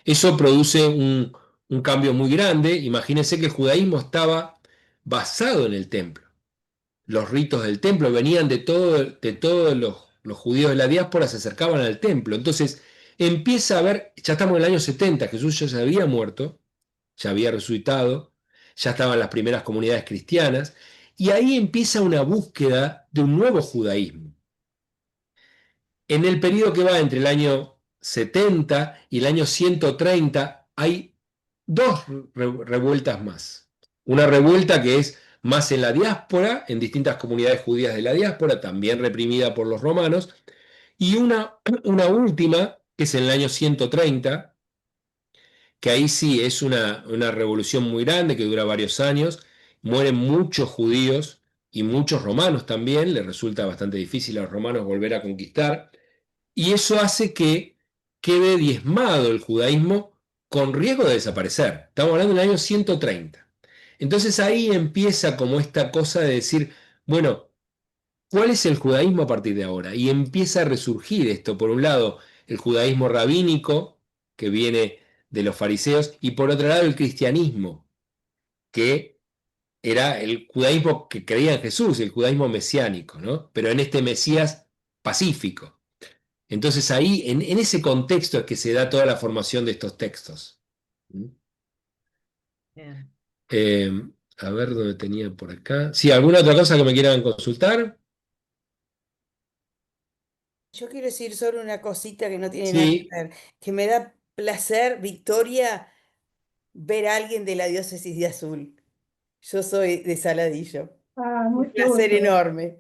Eso produce un cambio muy grande. Imagínense que el judaísmo estaba basado en el templo. Los ritos del templo venían de todos los judíos de la diáspora, se acercaban al templo. Entonces empieza a haber, ya estamos en el año 70, Jesús ya se había muerto, ya había resucitado, ya estaban las primeras comunidades cristianas, y ahí empieza una búsqueda de un nuevo judaísmo. En el periodo que va entre el año 70 y el año 130 hay dos revueltas más. Una revuelta que es más en la diáspora, en distintas comunidades judías de la diáspora, también reprimida por los romanos, y una última, que es en el año 130, que ahí sí es una revolución muy grande que dura varios años, mueren muchos judíos y muchos romanos también, les resulta bastante difícil a los romanos volver a conquistar, y eso hace que quede diezmado el judaísmo con riesgo de desaparecer. Estamos hablando del año 130. Entonces ahí empieza como esta cosa de decir, bueno, ¿cuál es el judaísmo a partir de ahora? Y empieza a resurgir esto. Por un lado, el judaísmo rabínico, que viene de los fariseos, y por otro lado, el cristianismo, que era el judaísmo que creía en Jesús, el judaísmo mesiánico, ¿no? Pero en este Mesías pacífico. Entonces ahí, en ese contexto es que se da toda la formación de estos textos. Bien. Eh, a ver dónde tenía por acá. Sí, ¿alguna otra cosa que me quieran consultar? Yo quiero decir solo una cosita que no tiene nada que Sí, ver, que me da placer, Victoria, ver a alguien de la diócesis de Azul. Yo soy de Saladillo. Ah, Un mucho placer gusto, enorme.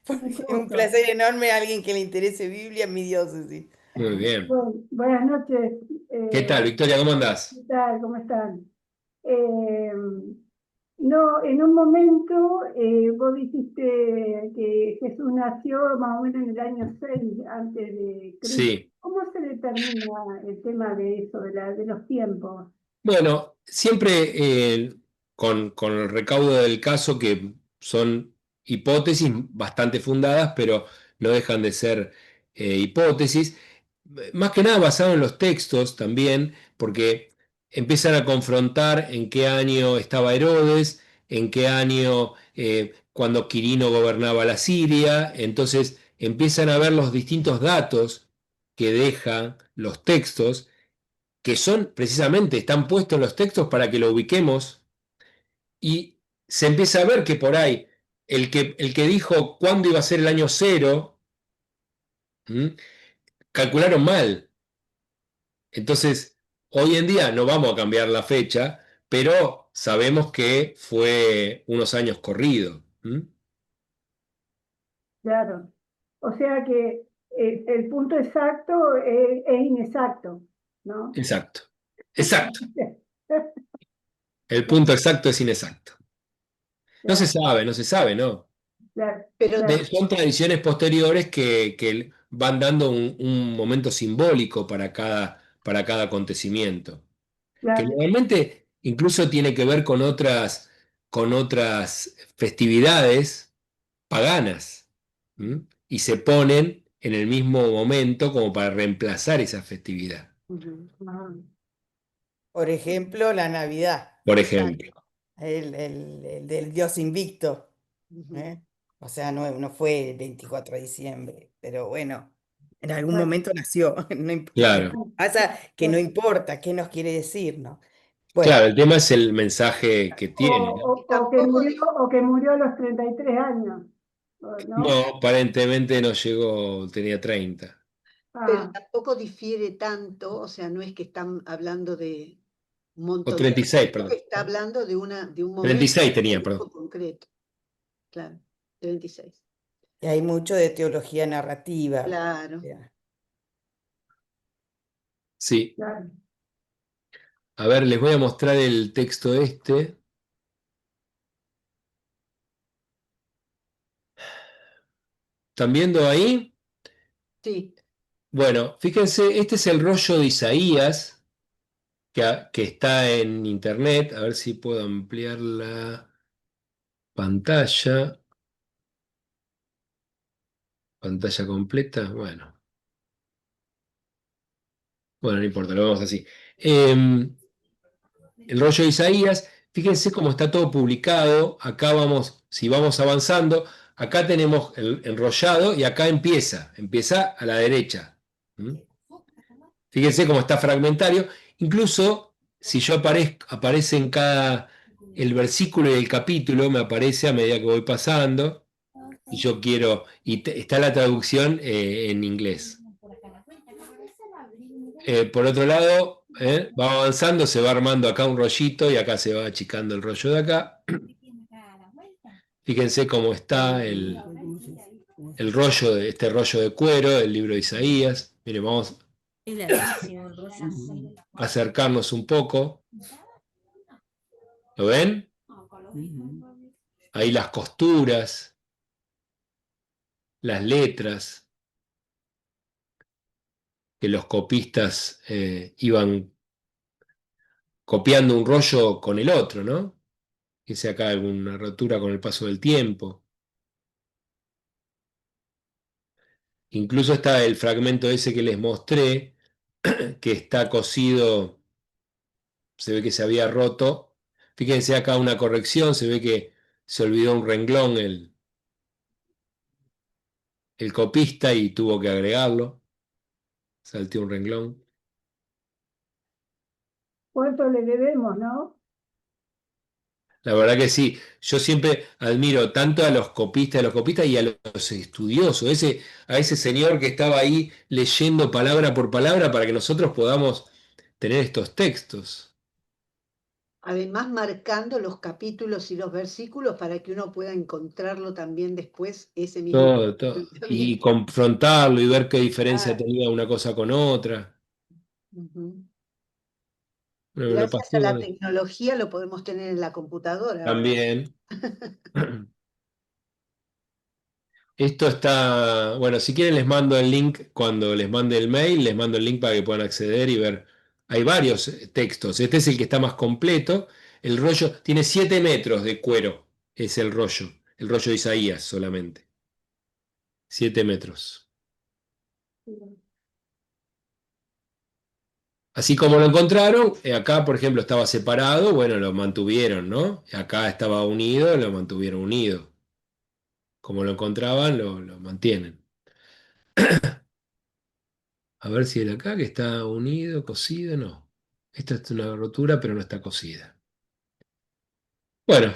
mucho Un gusto. placer enorme a alguien que le interese Biblia en mi diócesis. muy bien. Bueno, buenas noches. ¿Qué tal, Victoria? ¿Cómo andás? ¿Qué tal? ¿Cómo están? Eh, no, en un momento vos dijiste que Jesús nació más o menos en el año 6 antes de Cristo. Sí. ¿Cómo se determina el tema de eso, de los tiempos? Bueno, siempre con el recaudo del caso, que son hipótesis bastante fundadas, pero no dejan de ser hipótesis, más que nada basado en los textos también, porque empiezan a confrontar en qué año estaba Herodes, en qué año cuando Quirino gobernaba la Siria, entonces empiezan a ver los distintos datos que dejan los textos que son precisamente, están puestos en los textos para que lo ubiquemos y se empieza a ver que por ahí el que dijo cuándo iba a ser el año cero, calcularon mal. Entonces, hoy en día no vamos a cambiar la fecha, pero sabemos que fue unos años corridos. Claro. O sea que el punto exacto es inexacto, ¿no? Exacto, exacto. El punto exacto es inexacto. No se Claro, sabe, no se sabe, ¿no? claro, Pero claro, Son tradiciones posteriores que van dando un momento simbólico para cada acontecimiento, que claro. normalmente incluso tiene que ver con otras festividades paganas, ¿m? Y se ponen en el mismo momento como para reemplazar esa festividad, ujú, Ah, Por ejemplo, la Navidad, por exacto. ejemplo. el del Dios invicto. Ujú. ¿Eh? O sea, no fue el 24 de diciembre, pero bueno, en algún claro, momento nació. Claro, Pasa que no claro. importa qué nos quiere decir, ¿no? claro, Bueno, el tema es el mensaje que O, tiene, ¿no? Y tampoco, di- o que murió a los 33 años, No, ¿no? aparentemente no llegó, tenía 30. pero Ah, tampoco difiere tanto, o sea, no es que están hablando de un O montón de 36, tiempo, que perdón. está hablando de un momento 36 tenía, perdón. histórico concreto, claro, de 26. y hay mucho de teología narrativa. O Claro. sea, Sí. claro. A ver, les voy a mostrar el texto este. ¿Están viendo ahí? Sí, Bueno, fíjense, este es el rollo de Isaías que está en internet. A ver si puedo ampliar la pantalla. Pantalla completa. Bueno, no importa, lo vemos así. El rollo de Isaías, fíjense cómo está todo publicado. Acá vamos, si vamos avanzando, acá tenemos el enrollado y acá empieza a la derecha. ¿Mm? Fíjense cómo está fragmentario. Incluso si yo aparece en cada, el versículo y el capítulo, me aparece a medida que voy pasando y yo quiero, está la traducción en inglés. Por otro lado, va avanzando, se va armando acá un rollito y acá se va achicando el rollo de acá. Fíjense cómo está el rollo de este rollo de cuero del libro de Isaías. Miren, vamos a acercarnos un poco. ¿Lo ven? Ahí las costuras, las letras que los copistas iban copiando un rollo con el otro, ¿no? Dice acá alguna rotura con el paso del tiempo. Incluso está el fragmento ese que les mostré, que está cosido, se ve que se había roto. Fíjense acá una corrección, se ve que se olvidó un renglón el copista y tuvo que agregarlo. Salteó un renglón. ¿Cuánto le debemos, no? La verdad que sí, yo siempre admiro tanto a los copistas y a los estudiosos, a ese señor que estaba ahí leyendo palabra por palabra para que nosotros podamos tener estos textos. además marcando los capítulos y los versículos para que uno pueda encontrarlo también después, ese mismo Todo, capítulo todo. Y también. confrontarlo y ver qué diferencia Claro. tenía una cosa con otra. Ujú. Una Gracias a la pasión tecnología lo podemos tener en la computadora ahora. también. Esto está, bueno, si quieren les mando el link cuando les mande el mail, les mando el link para que puedan acceder y ver. Hay varios textos. Este es el que está más completo. El rollo tiene 7 metros de cuero, es el rollo de Isaías solamente. 7 metros. Así como lo encontraron, acá por ejemplo estaba separado, bueno, lo mantuvieron, ¿no? Acá estaba unido, lo mantuvieron unido. Como lo encontraban, lo mantienen. A ver si el acá que está unido, cosido, no. Esta es una rotura, pero no está cosida. Bueno,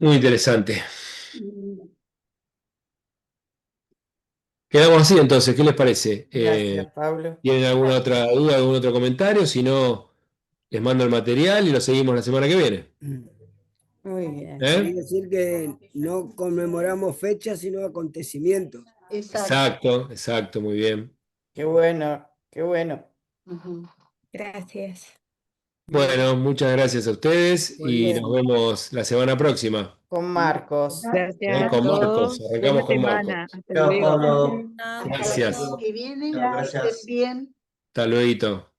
muy interesante. Mm, Quedamos así entonces, ¿qué les parece? Gracias, Pablo. ¿Tienen alguna otra duda, algún otro comentario? Si no, les mando el material y lo seguimos la semana que viene. Muy bien. ¿Eh? Quiere decir que no conmemoramos fechas, sino acontecimientos. Exacto. Exacto, muy bien. Qué bueno, qué bueno. Ujú. Gracias. Bueno, muchas gracias a ustedes Muy y bien. nos vemos la semana próxima. Con Marcos. Gracias a Con todos. Marcos, arrancamos con Buena Marcos. semana. Hasta Chao, luego. Pablo. Hasta la Gracias. semana que viene, Chao, que estén gracias. bien. Hasta luego.